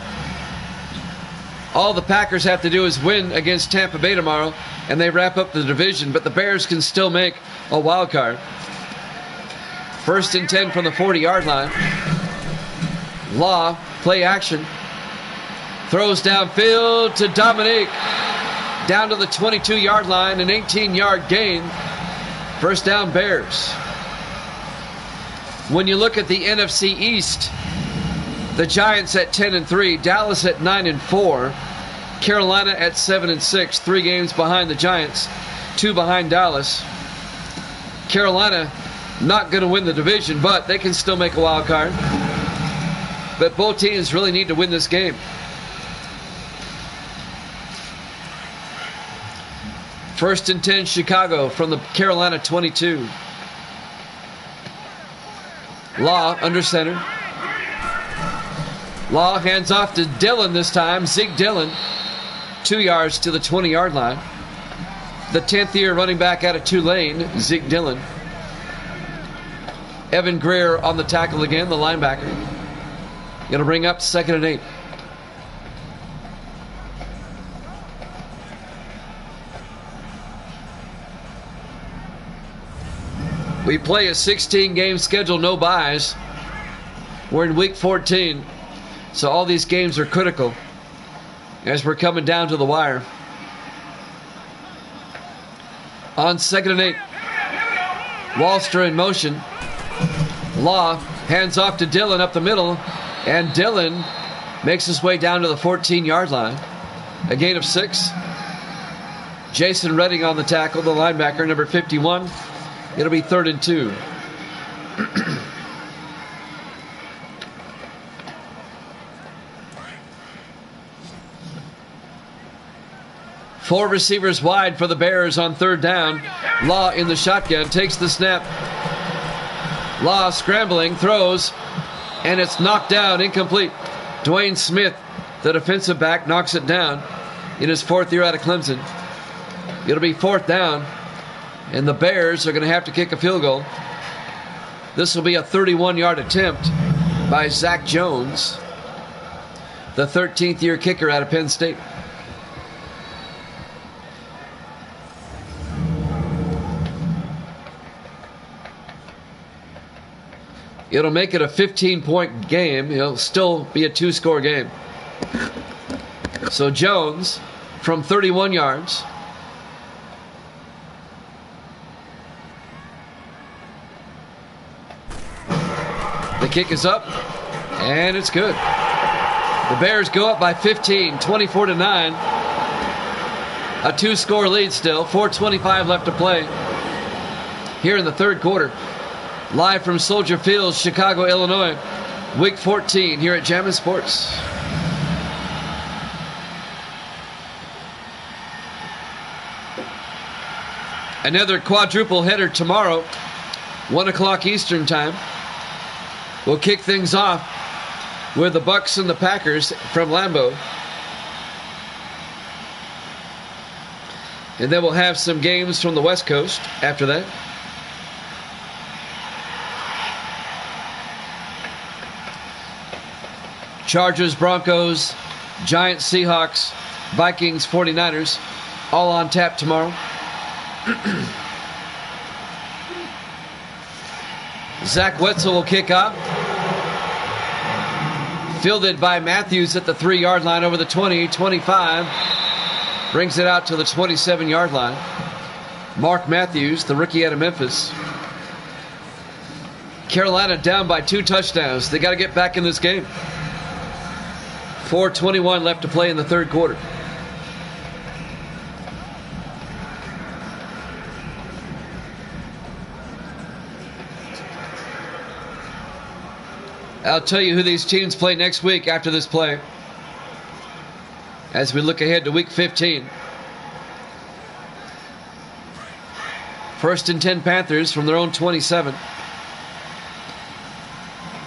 All the Packers have to do is win against Tampa Bay tomorrow, and they wrap up the division. But the Bears can still make a wild card. 1st and 10 from the 40-yard line. Law, play action. Throws downfield to Dominique. Down to the 22-yard line, an 18-yard gain. First down, Bears. When you look at the NFC East, the Giants at 10 and 3, Dallas at 9 and 4, Carolina at 7 and 6, 3 games behind the Giants, 2 behind Dallas. Carolina not going to win the division, but they can still make a wild card. But both teams really need to win this game. 1st and 10, Chicago from the Carolina 22. Law under center. Law hands off to Dillon this time. Zeke Dillon, 2 yards to the 20-yard line. The 10th year running back out of Tulane, Zeke Dillon. Evan Greer on the tackle again, the linebacker. Going to bring up 2nd and 8. We play a 16-game schedule, no byes. We're in week 14, so all these games are critical as we're coming down to the wire. On 2nd and 8. Wallster in motion. Law hands off to Dillon up the middle, and Dillon makes his way down to the 14-yard line. A gain of 6. Jason Redding on the tackle, the linebacker, number 51. It'll be 3rd and 2. Four receivers wide for the Bears on 3rd down. Law in the shotgun, takes the snap. Law scrambling, throws, and it's knocked down, incomplete. Dwayne Smith, the defensive back, knocks it down in his 4th year out of Clemson. It'll be 4th down, and the Bears are going to have to kick a field goal. This will be a 31-yard attempt by Zach Jones, the 13th year kicker out of Penn State. It'll make it a 15-point game. It'll still be a 2-score game. So Jones from 31 yards. The kick is up, and it's good. The Bears go up by 15, 24-9. A 2-score lead still. 4:25 left to play here in the 3rd quarter. Live from Soldier Field, Chicago, Illinois. Week 14 here at Jammin' Sports. Another quadruple header tomorrow, 1 o'clock Eastern time. We'll kick things off with the Bucks and the Packers from Lambeau. And then we'll have some games from the West Coast after that. Chargers, Broncos, Giants, Seahawks, Vikings, 49ers, all on tap tomorrow. Zach Wetzel will kick off. Fielded by Matthews at the 3-yard line over the 20, 25. Brings it out to the 27-yard line. Mark Matthews, the rookie out of Memphis. Carolina down by 2 touchdowns. They got to get back in this game. 4:21 left to play in the 3rd quarter. I'll tell you who these teams play next week after this play, as we look ahead to Week 15. 1st and 10 Panthers from their own 27.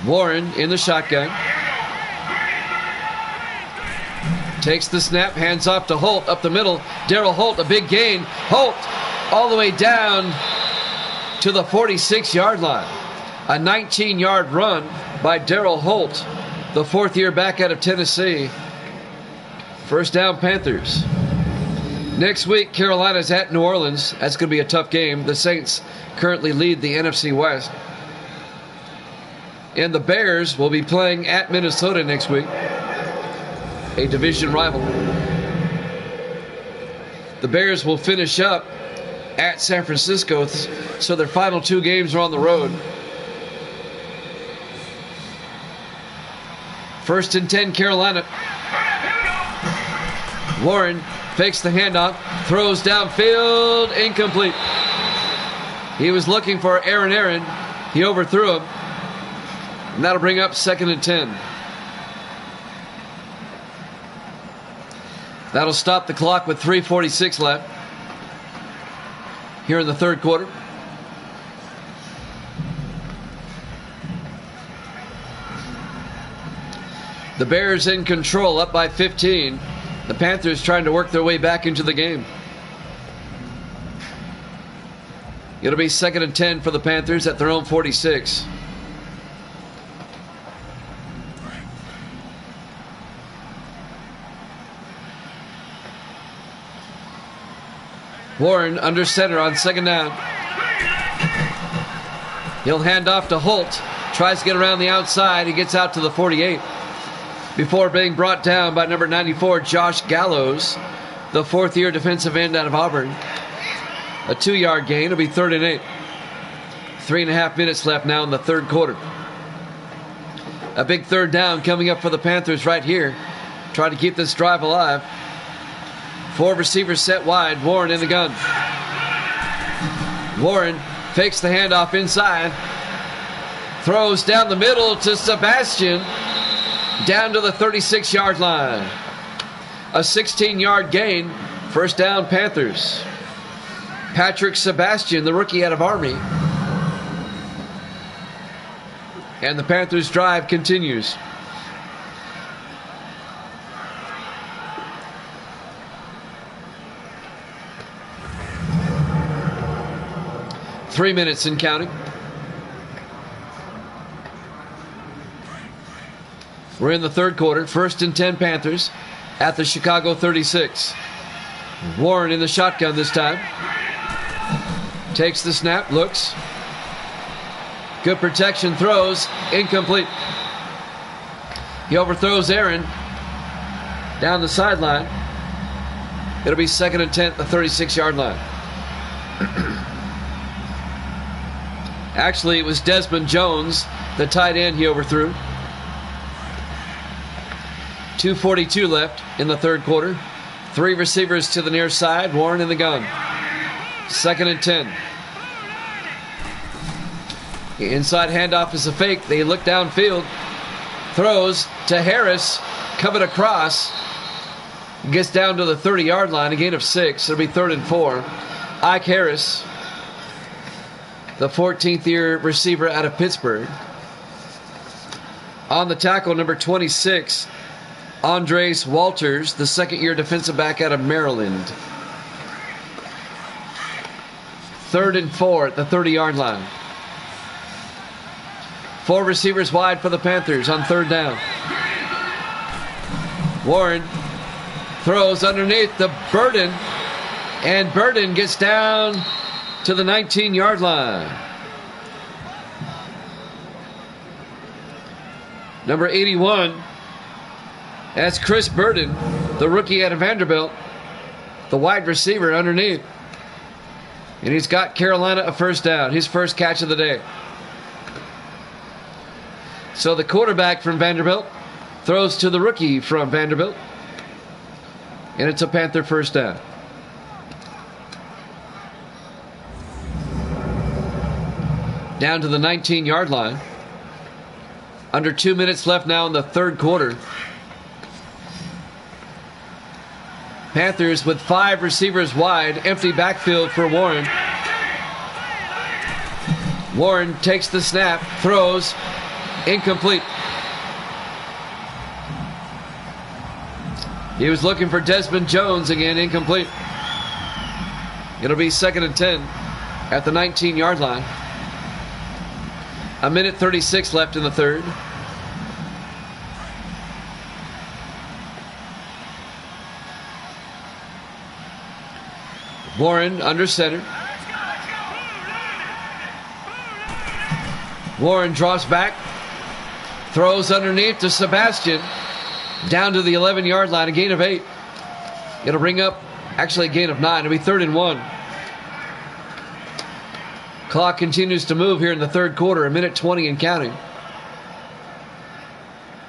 Warren in the shotgun. Takes the snap, hands off to Holt up the middle. Darryl Holt, a big gain. Holt all the way down to the 46-yard line. A 19-yard run by Darryl Holt, the 4th year back out of Tennessee. 1st down Panthers. Next week, Carolina's at New Orleans. That's going to be a tough game. The Saints currently lead the NFC West. And the Bears will be playing at Minnesota next week, a division rival. The Bears will finish up at San Francisco, so their final 2 games are on the road. 1st and 10 Carolina. Warren fakes the handoff, throws downfield, incomplete. He was looking for Aaron. He overthrew him. And that'll bring up 2nd and 10. That'll stop the clock with 3:46 left here in the 3rd quarter. The Bears in control, up by 15. The Panthers trying to work their way back into the game. It'll be 2nd and 10 for the Panthers at their own 46. Warren under center on 2nd down. He'll hand off to Holt. Tries to get around the outside. He gets out to the 48 before being brought down by number 94, Josh Gallows, the 4th year defensive end out of Auburn. A 2-yard gain. It'll be 3rd and 8. 3.5 minutes left now in the third quarter. A big third down coming up for the Panthers right here. Trying to keep this drive alive. 4 receivers set wide. Warren in the gun. Warren fakes the handoff inside. Throws down the middle to Sebastian. Down to the 36-yard line. A 16-yard gain. First down, Panthers. Patrick Sebastian, the rookie out of Army. And the Panthers' drive continues. Three minutes and counting. We're in the third quarter. 1st and 10 Panthers at the Chicago 36. Warren in the shotgun this time. Takes the snap, looks. Good protection, throws, incomplete. He overthrows Aaron down the sideline. It'll be 2nd and 10 at the 36-yard line. Actually, it was Desmond Jones, the tight end, he overthrew. 2:42 left in the third quarter. 3 receivers to the near side. Warren in the gun. 2nd and 10. The inside handoff is a fake. They look downfield. Throws to Harris. Coming across. Gets down to the 30-yard line. A gain of 6. It'll be 3rd and 4. Ike Harris, the 14th-year receiver out of Pittsburgh. On the tackle, number 26, Andres Walters, the 2nd-year defensive back out of Maryland. 3rd and 4 at the 30-yard line. 4 receivers wide for the Panthers on 3rd down. Warren throws underneath the Burden, and Burden gets down to the 19-yard line. Number 81, that's Chris Burden, the rookie out of Vanderbilt, the wide receiver underneath. And he's got Carolina a first down, his first catch of the day. So the quarterback from Vanderbilt throws to the rookie from Vanderbilt, and it's a Panther first down. Down to the 19-yard line. Under 2 minutes left now in the third quarter. Panthers with 5 receivers wide. Empty backfield for Warren. Warren takes the snap, throws, incomplete. He was looking for Desmond Jones again, incomplete. It'll be 2nd and 10 at the 19-yard line. 1:36 left in the third. Warren under center. Warren drops back. Throws underneath to Sebastian. Down to the 11-yard line. A gain of 8. It'll bring up, actually a gain of 9. It'll be 3rd and 1. Clock continues to move here in the third quarter. 1:20 and counting.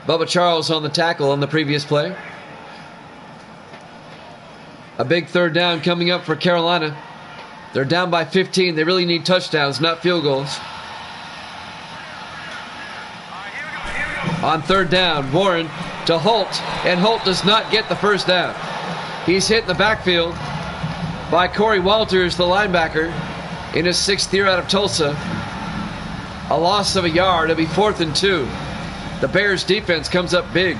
Bubba Charles on the tackle on the previous play. A big third down coming up for Carolina. They're down by 15. They really need touchdowns, not field goals. On 3rd down, Warren to Holt, and Holt does not get the first down. He's hit in the backfield by Corey Walters, the linebacker, in his 6th year out of Tulsa. A loss of a yard. It'll be 4th and 2. The Bears defense comes up big.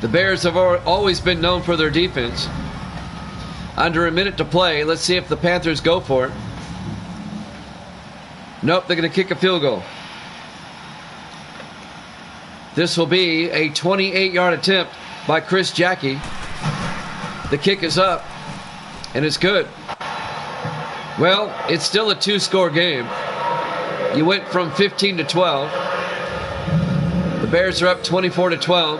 The Bears have always been known for their defense. Under a minute to play. Let's see if the Panthers go for it. Nope, they're going to kick a field goal. This will be a 28-yard attempt by Chris Jackie. The kick is up, and it's good. Well, it's still a 2-score game. You went from 15 to 12. The Bears are up 24 to 12.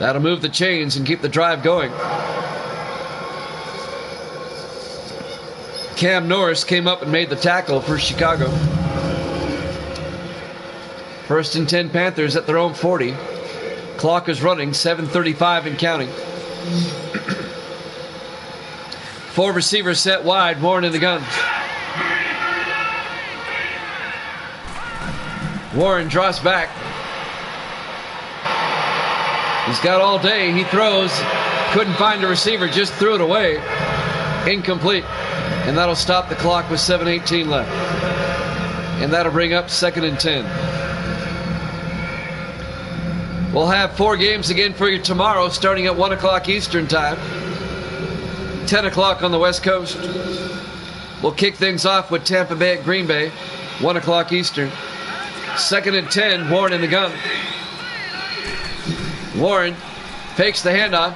That'll move the chains and keep the drive going. Cam Norris came up and made the tackle for Chicago. 1st and 10 Panthers at their own 40. Clock is running, 7:35 and counting. 4 receivers set wide, Warren in the gun. Warren draws back. He's got all day. He throws. Couldn't find a receiver. Just threw it away. Incomplete. And that'll stop the clock with 7:18 left. And that'll bring up 2nd and 10. We'll have 4 games again for you tomorrow, starting at 1 o'clock Eastern time. 10 o'clock on the West Coast. We'll kick things off with Tampa Bay at Green Bay. 1 o'clock Eastern. 2nd and 10, Warren in the gun. Warren fakes the handoff.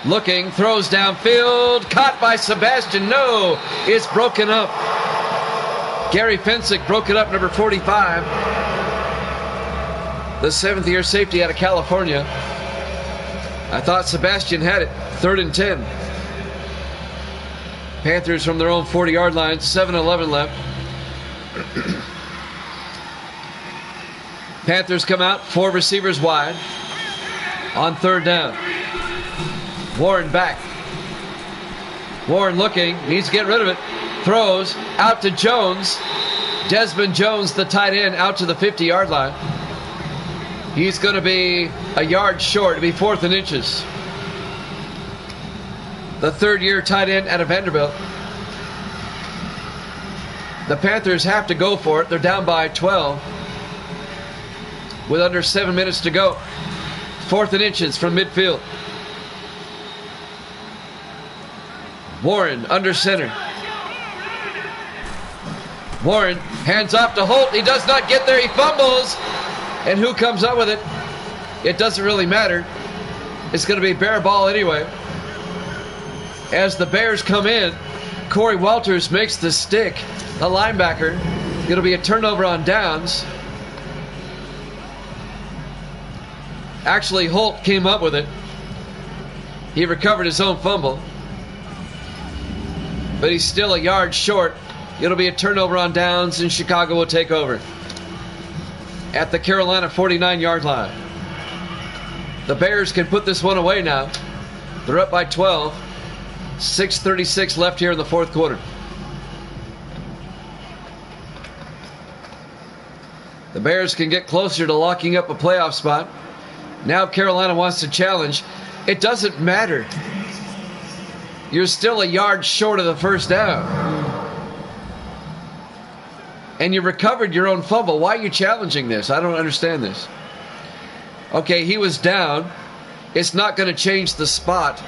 Looking, throws downfield. Caught by Sebastian. No, it's broken up. Gary Fensick broke it up, number 45. The 7th-year safety out of California. I thought Sebastian had it. 3rd and 10. Panthers from their own 40-yard line. 7:11 left. Panthers come out, 4 receivers wide. On 3rd down. Warren back. Warren looking, needs to get rid of it. Throws out to Jones. Desmond Jones, the tight end, out to the 50-yard line. He's going to be a yard short. It'll be 4th and inches. The 3rd-year tight end out of Vanderbilt. The Panthers have to go for it. They're down by 12 with under 7 minutes to go. 4th and inches from midfield. Warren under center. Warren hands off to Holt. He does not get there. He fumbles. And who comes up with it? It doesn't really matter. It's going to be bare ball anyway. As the Bears come in, Corey Walters makes the stick, a linebacker. It'll be a turnover on downs. Actually, Holt came up with it. He recovered his own fumble. But he's still a yard short. It'll be a turnover on downs, and Chicago will take over at the Carolina 49-yard line. The Bears can put this one away now. They're up by 12. 6:36 left here in the 4th quarter. The Bears can get closer to locking up a playoff spot. Now Carolina wants to challenge. It doesn't matter. You're still a yard short of the 1st down. And you recovered your own fumble. Why are you challenging this? I don't understand this. Okay, he was down. It's not going to change the spot.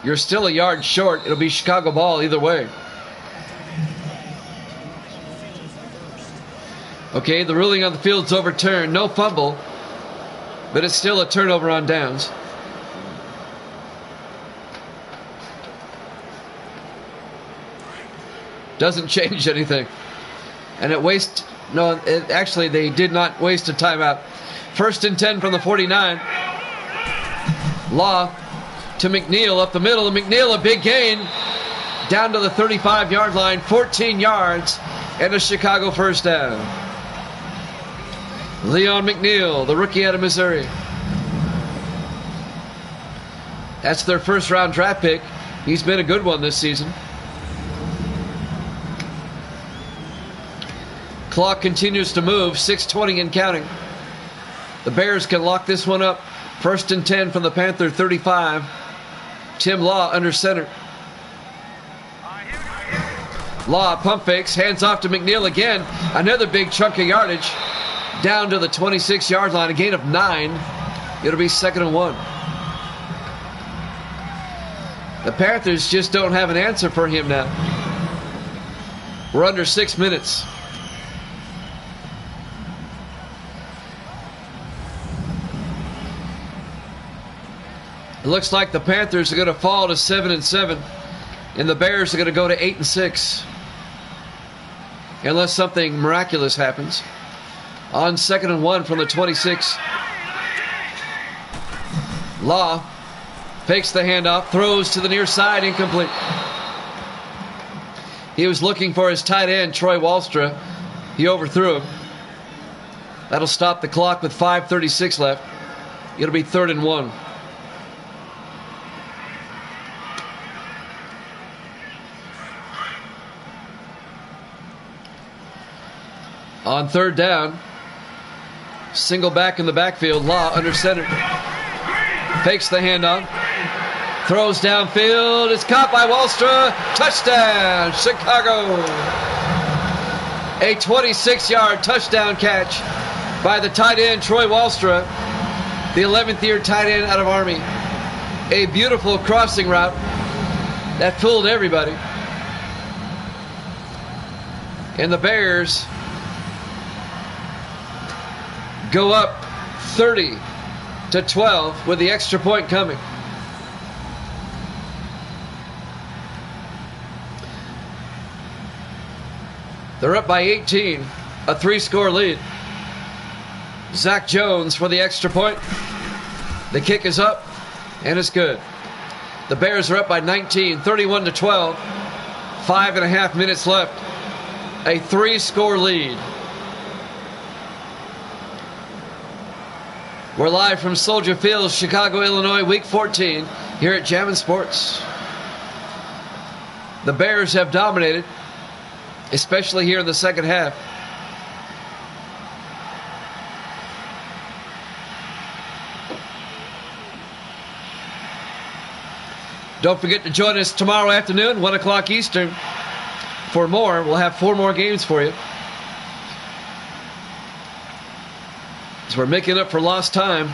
You're still a yard short. It'll be Chicago ball either way. Okay, the ruling on the field's overturned. No fumble. But it's still a turnover on downs. Doesn't change anything. And actually they did not waste a timeout. 1st and 10 from the 49. Law to McNeil up the middle. And McNeil, a big gain. Down to the 35-yard line. 14 yards. And a Chicago 1st down. Leon McNeil, the rookie out of Missouri. That's their 1st-round draft pick. He's been a good one this season. Clock continues to move. 6:20 and counting. The Bears can lock this one up. 1st and 10 from the Panther 35. Tim Law under center. Law pump fakes. Hands off to McNeil again. Another big chunk of yardage. Down to the 26-yard line. A gain of 9. It'll be 2nd and 1. The Panthers just don't have an answer for him now. We're under 6 minutes. It looks like the Panthers are going to fall to 7-7, and the Bears are going to go to 8-6. unless something miraculous happens. On 2nd and 1 from the 26. Law fakes the handoff, throws to the near side, incomplete. He was looking for his tight end, Troy Walstra. He overthrew him. That'll stop the clock with 5:36 left. It'll be 3rd and 1. On 3rd down, single back in the backfield, Law under center. Fakes the handoff. Throws downfield. It's caught by Walstra. Touchdown, Chicago. A 26-yard touchdown catch by the tight end, Troy Walstra, the 11th-year tight end out of Army. A beautiful crossing route that fooled everybody. And the Bears go up 30-12 with the extra point coming. They're up by 18, a 3-score lead. Zach Jones for the extra point. The kick is up, and it's good. The Bears are up by 19, 31-12. 5.5 minutes left. A 3-score lead. We're live from Soldier Field, Chicago, Illinois, Week 14, here at Jammin' Sports. The Bears have dominated, especially here in the second half. Don't forget to join us tomorrow afternoon, 1 o'clock Eastern, for more. We'll have 4 more games for you. So we're making up for lost time.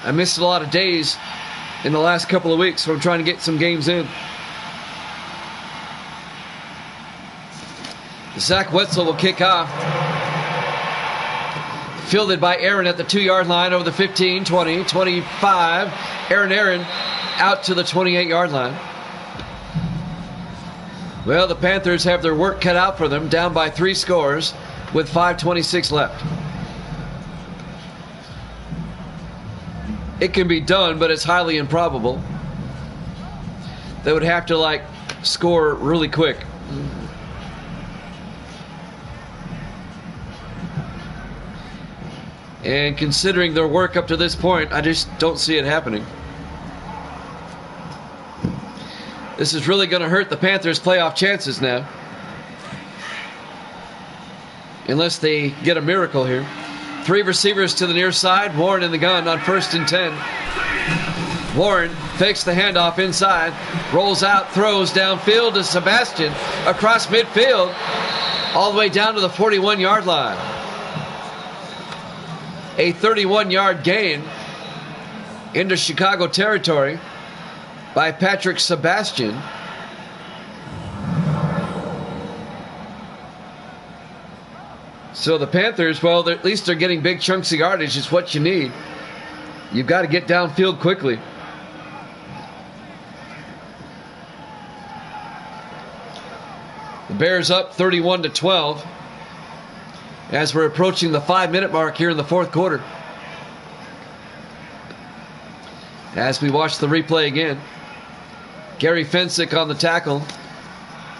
I missed a lot of days in the last couple of weeks, so I'm trying to get some games in. Zach Wetzel will kick off. Fielded by Aaron at the 2-yard line over the 15, 20, 25. Aaron out to the 28-yard line. Well, the Panthers have their work cut out for them, down by 3 scores with 5:26 left. It can be done, but it's highly improbable. They would have to, score really quick. And considering their work up to this point, I just don't see it happening. This is really going to hurt the Panthers' playoff chances now. Unless they get a miracle here. 3 receivers to the near side. Warren in the gun on 1st and 10. Warren fakes the handoff inside. Rolls out, throws downfield to Sebastian. Across midfield. All the way down to the 41-yard line. A 31-yard gain into Chicago territory by Patrick Sebastian. So the Panthers, well, at least they're getting big chunks of yardage. It's what you need. You've got to get downfield quickly. The Bears up 31-12 as we're approaching the 5-minute mark here in the 4th quarter. As we watch the replay again, Gary Fensick on the tackle,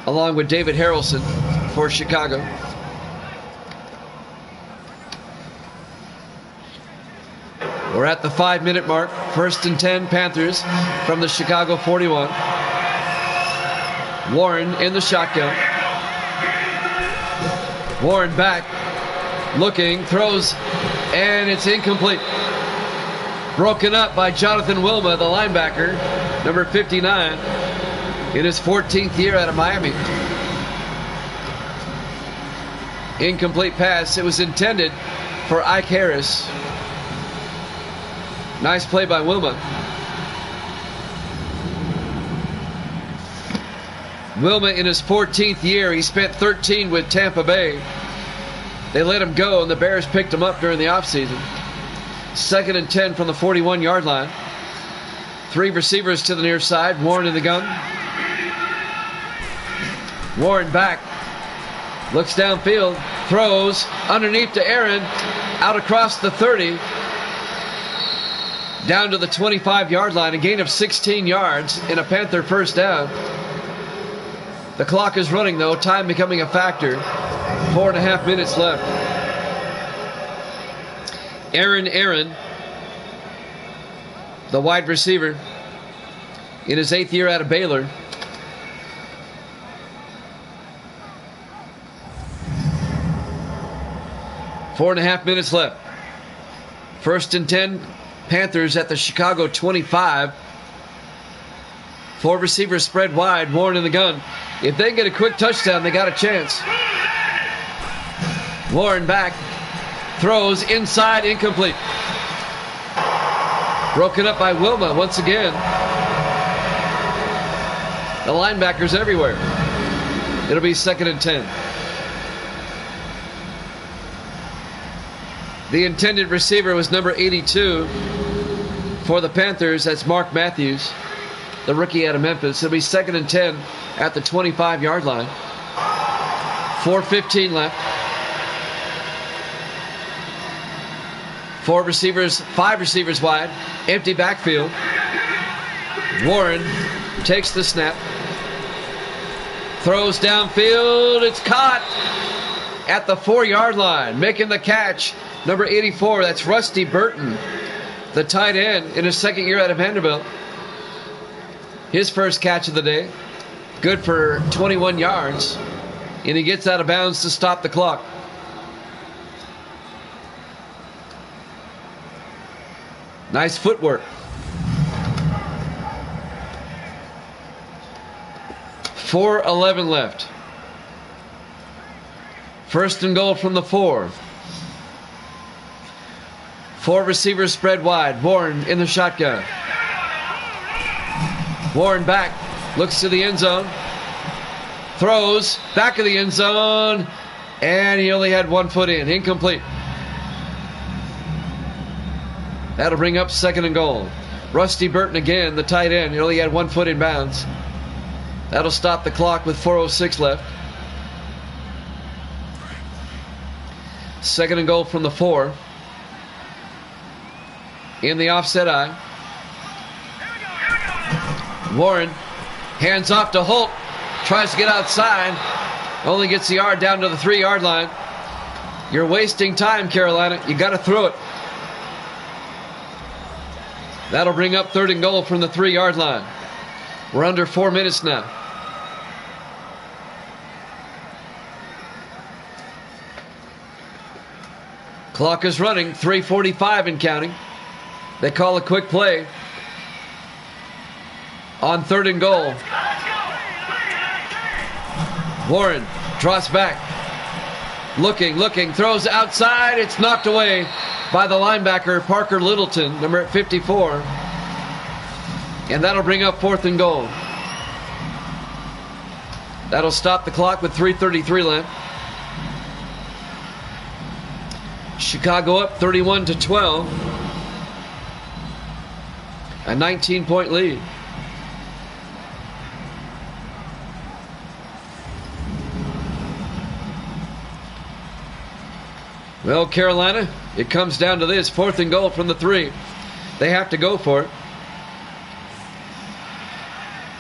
along with David Harrelson for Chicago. We're at the 5-minute mark. 1st and 10, Panthers from the Chicago 41. Warren in the shotgun. Warren back, looking, throws, and it's incomplete. Broken up by Jonathan Wilma, the linebacker, number 59, in his 14th year out of Miami. Incomplete pass. It was intended for Ike Harris. Nice play by Wilma. Wilma in his 14th year, he spent 13 with Tampa Bay. They let him go, and the Bears picked him up during the offseason. 2nd and 10 from the 41-yard line. 3 receivers to the near side. Warren in the gun. Warren back. Looks downfield. Throws underneath to Aaron. Out across the 30. Down to the 25-yard line. A gain of 16 yards in a Panther first down. The clock is running, though. Time becoming a factor. 4.5 minutes left. Aaron, the wide receiver, in his 8th year out of Baylor. Four and a half minutes left. 1st and 10. Panthers at the Chicago 25. 4 receivers spread wide. Warren in the gun. If they get a quick touchdown, they got a chance. Warren back. Throws inside, incomplete. Broken up by Wilma once again. The linebackers everywhere. It'll be 2nd and 10. The intended receiver was number 82 for the Panthers. That's Mark Matthews, the rookie out of Memphis. It'll be 2nd and 10 at the 25-yard line. 4:15 left. 5 receivers wide. Empty backfield. Warren takes the snap. Throws downfield. It's caught at the 4-yard line. Making the catch, number 84. That's Rusty Burton, the tight end in his 2nd year out of Vanderbilt. His first catch of the day. Good for 21 yards. And he gets out of bounds to stop the clock. Nice footwork. 4:11 left. 1st and goal from the 4. 4 receivers spread wide. Warren in the shotgun. Warren back. Looks to the end zone. Throws. Back of the end zone. And he only had 1 foot in. Incomplete. That'll bring up 2nd and goal. Rusty Burton again, the tight end. He only had 1 foot in bounds. That'll stop the clock with 4:06 left. 2nd and goal from the 4. In the offset eye. Warren hands off to Holt. Tries to get outside. Only gets the yard down to the 3-yard line. You're wasting time, Carolina. You got to throw it. That'll bring up 3rd and goal from the 3-yard line. We're under 4 minutes now. Clock is running. 3:45 and counting. They call a quick play on 3rd and goal. Warren drops back. Looking, throws outside. It's knocked away by the linebacker, Parker Littleton, number 54. And that'll bring up 4th and goal. That'll stop the clock with 3:33 left. Chicago up 31-12. A 19-point lead. Well, Carolina, it comes down to this. 4th and goal from the 3. They have to go for it.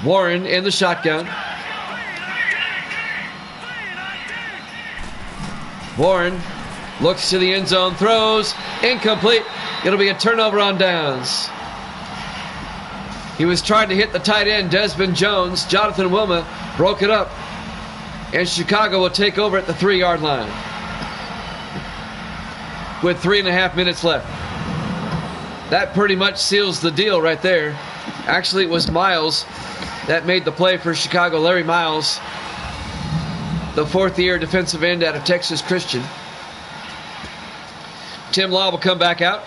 Warren in the shotgun. Warren looks to the end zone, throws, incomplete. It'll be a turnover on downs. He was trying to hit the tight end, Desmond Jones. Jonathan Wilma broke it up. And Chicago will take over at the 3-yard line with 3.5 minutes left. That pretty much seals the deal right there. Actually, it was Miles that made the play for Chicago. Larry Miles, the 4th-year defensive end out of Texas Christian. Tim Law will come back out.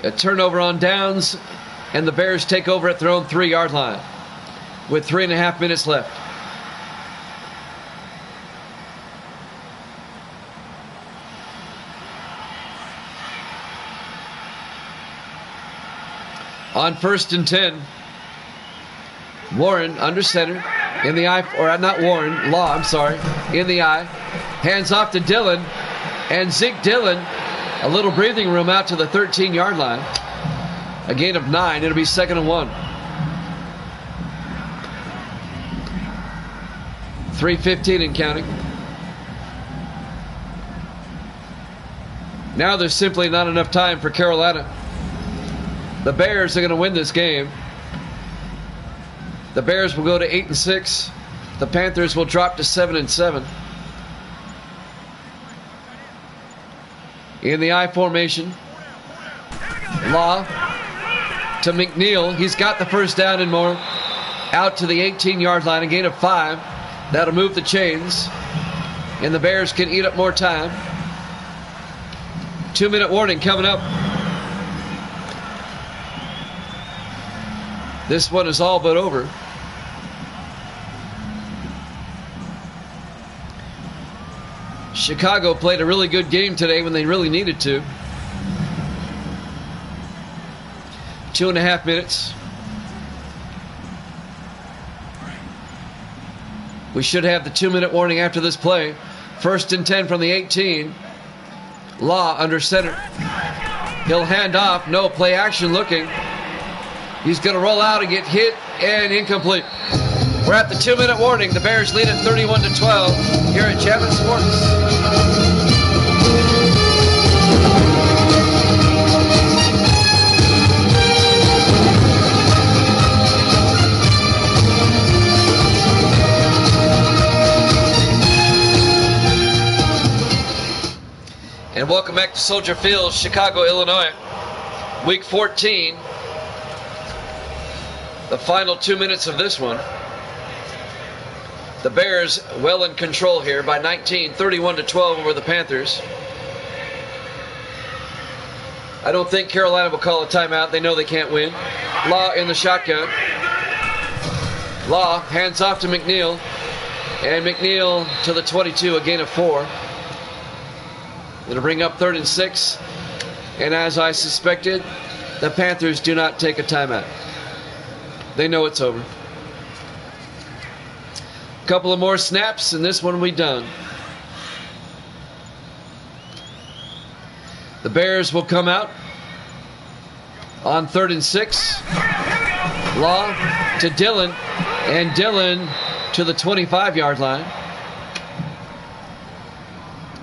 A turnover on downs, and the Bears take over at their own 3-yard line with 3.5 minutes left. On 1st and 10, Warren under center. In the eye, or not Warren, Law, I'm sorry. In the eye. Hands off to Dillon. And Zeke Dillon, a little breathing room out to the 13-yard line. A gain of 9. It'll be 2nd and 1. 3:15 and counting. Now there's simply not enough time for Carolina. The Bears are going to win this game. The Bears will go to 8-6. The Panthers will drop to 7-7. In the I formation. Law to McNeil. He's got the first down and more. Out to the 18-yard line. A gain of 5. That'll move the chains. And the Bears can eat up more time. 2-minute warning coming up. This one is all but over. Chicago played a really good game today when they really needed to. 2.5 minutes. We should have the 2-minute warning after this play. 1st and 10 from the 18. Law under center. He'll hand off. No, play action looking. He's going to roll out and get hit and incomplete. We're at the 2-minute warning. The Bears lead at 31-12 here at Chapman Sports. And welcome back to Soldier Field, Chicago, Illinois. Week 14. The final 2 minutes of this one. The Bears well in control here by 19, 31-12 over the Panthers. I don't think Carolina will call a timeout. They know they can't win. Law in the shotgun. Law hands off to McNeil. And McNeil to the 22, a gain of 4. It'll bring up 3rd and 6. And as I suspected, the Panthers do not take a timeout. They know it's over. Couple of more snaps, and this one will be done. The Bears will come out on 3rd and 6. Law to Dillon, and Dillon to the 25-yard line.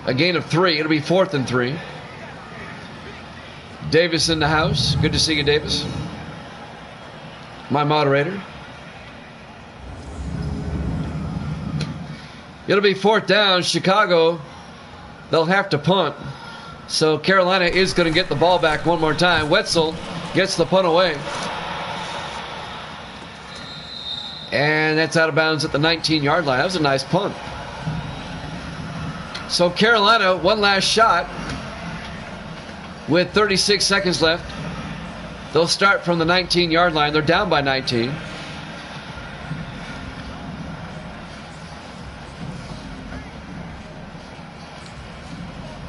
A gain of 3. It'll be 4th and 3. Davis in the house. Good to see you, Davis. My moderator. It'll be 4th down. Chicago, they'll have to punt. So Carolina is going to get the ball back one more time. Wetzel gets the punt away. And that's out of bounds at the 19-yard line. That was a nice punt. So Carolina, one last shot with 36 seconds left. They'll start from the 19-yard line. They're down by 19.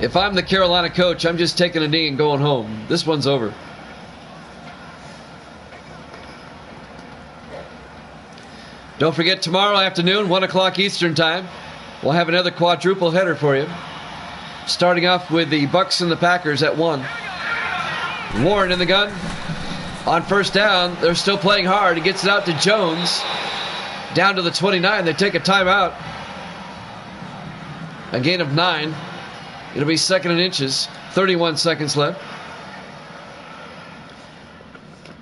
If I'm the Carolina coach, I'm just taking a knee and going home. This one's over. Don't forget, tomorrow afternoon, 1 o'clock Eastern time, we'll have another quadruple header for you. Starting off with the Bucks and the Packers at 1. Warren in the gun. On 1st down, they're still playing hard. He gets it out to Jones. Down to the 29. They take a timeout. A gain of 9. It'll be 2nd and inches. 31 seconds left.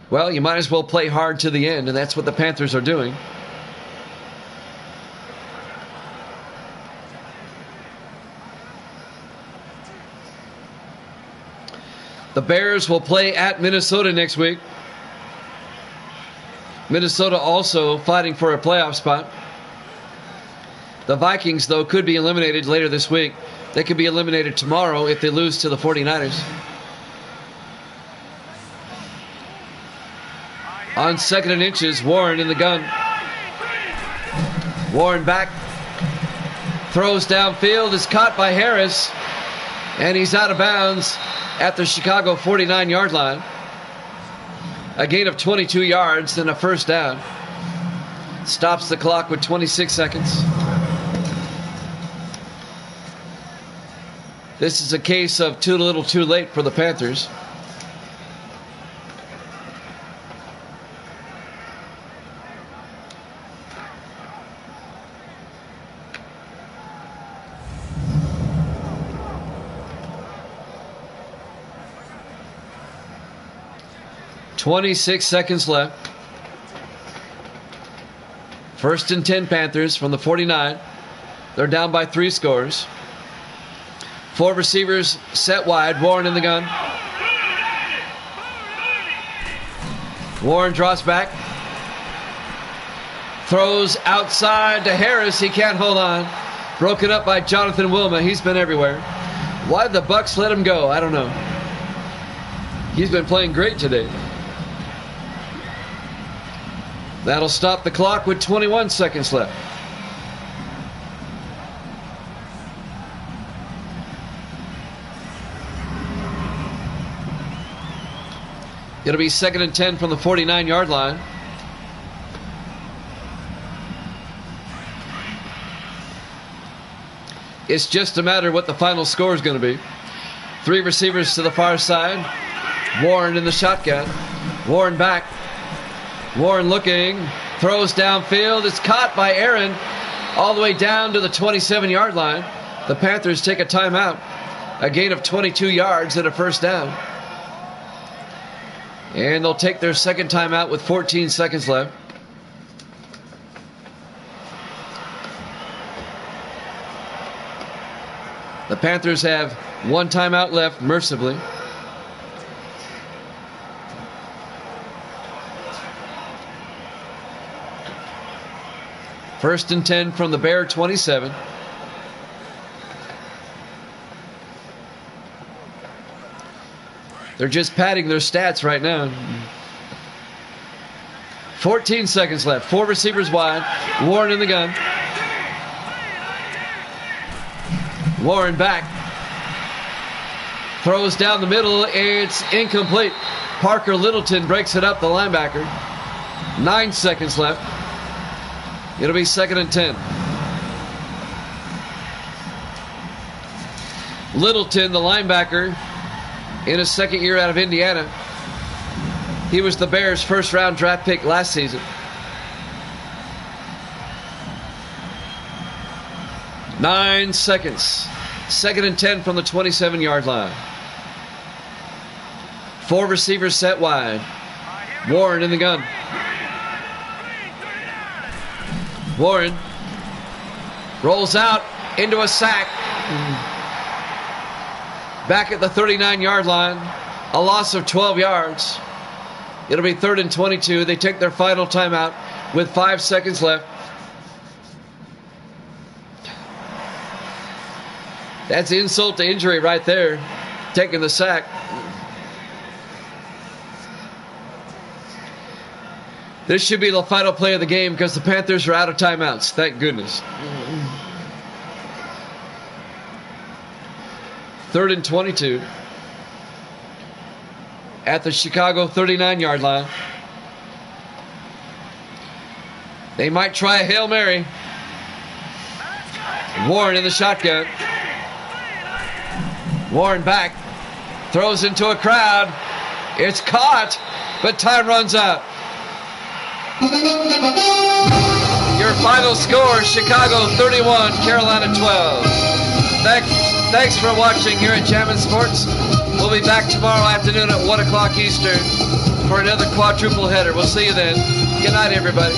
Well, you might as well play hard to the end, and that's what the Panthers are doing. The Bears will play at Minnesota next week. Minnesota also fighting for a playoff spot. The Vikings, though, could be eliminated later this week. They could be eliminated tomorrow if they lose to the 49ers. On 2nd and inches, Warren in the gun. Warren back. Throws downfield, is caught by Harris. And he's out of bounds at the Chicago 49-yard line. A gain of 22 yards and a 1st down. Stops the clock with 26 seconds. This is a case of too little too late for the Panthers. .26 seconds left. 1st and 10 Panthers from the 49. They're down by 3 scores. 4 receivers set wide. Warren in the gun. Warren draws back. Throws outside to Harris. He can't hold on. Broken up by Jonathan Wilma. He's been everywhere. Why did the Bucs let him go? I don't know. He's been playing great today. That'll stop the clock with 21 seconds left. It'll be 2nd and 10 from the 49-yard line. It's just a matter of what the final score is going to be. 3 receivers to the far side. Warren in the shotgun. Warren back. Warren looking, throws downfield. It's caught by Aaron all the way down to the 27-yard line. The Panthers take a timeout. A gain of 22 yards and a first down. And they'll take their second timeout with 14 seconds left. The Panthers have 1 timeout left, mercifully. First and 10 from the Bear 27. They're just padding their stats right now. 14 seconds left. 4 receivers wide. Warren in the gun. Warren back. Throws down the middle. It's incomplete. Parker Littleton breaks it up, the linebacker. 9 seconds left. It'll be 2nd and 10. Littleton, the linebacker, in his second year out of Indiana. He was the Bears' first-round draft pick last season. 9 seconds. 2nd and 10 from the 27-yard line. 4 receivers set wide. Warren in the gun. Warren rolls out into a sack. Back at the 39-yard line. A loss of 12 yards. It'll be 3rd and 22. They take their final timeout with 5 seconds left. That's insult to injury right there. Taking the sack. This should be the final play of the game because the Panthers are out of timeouts. Thank goodness. 3rd and 22. At the Chicago 39-yard line. They might try a Hail Mary. Warren in the shotgun. Warren back. Throws into a crowd. It's caught, but time runs out. Your final score, Chicago 31, Carolina 12. Thanks for watching here at Jammin' Sports. We'll be back tomorrow afternoon at 1 o'clock Eastern for another quadruple header. We'll see you then. Good night, everybody.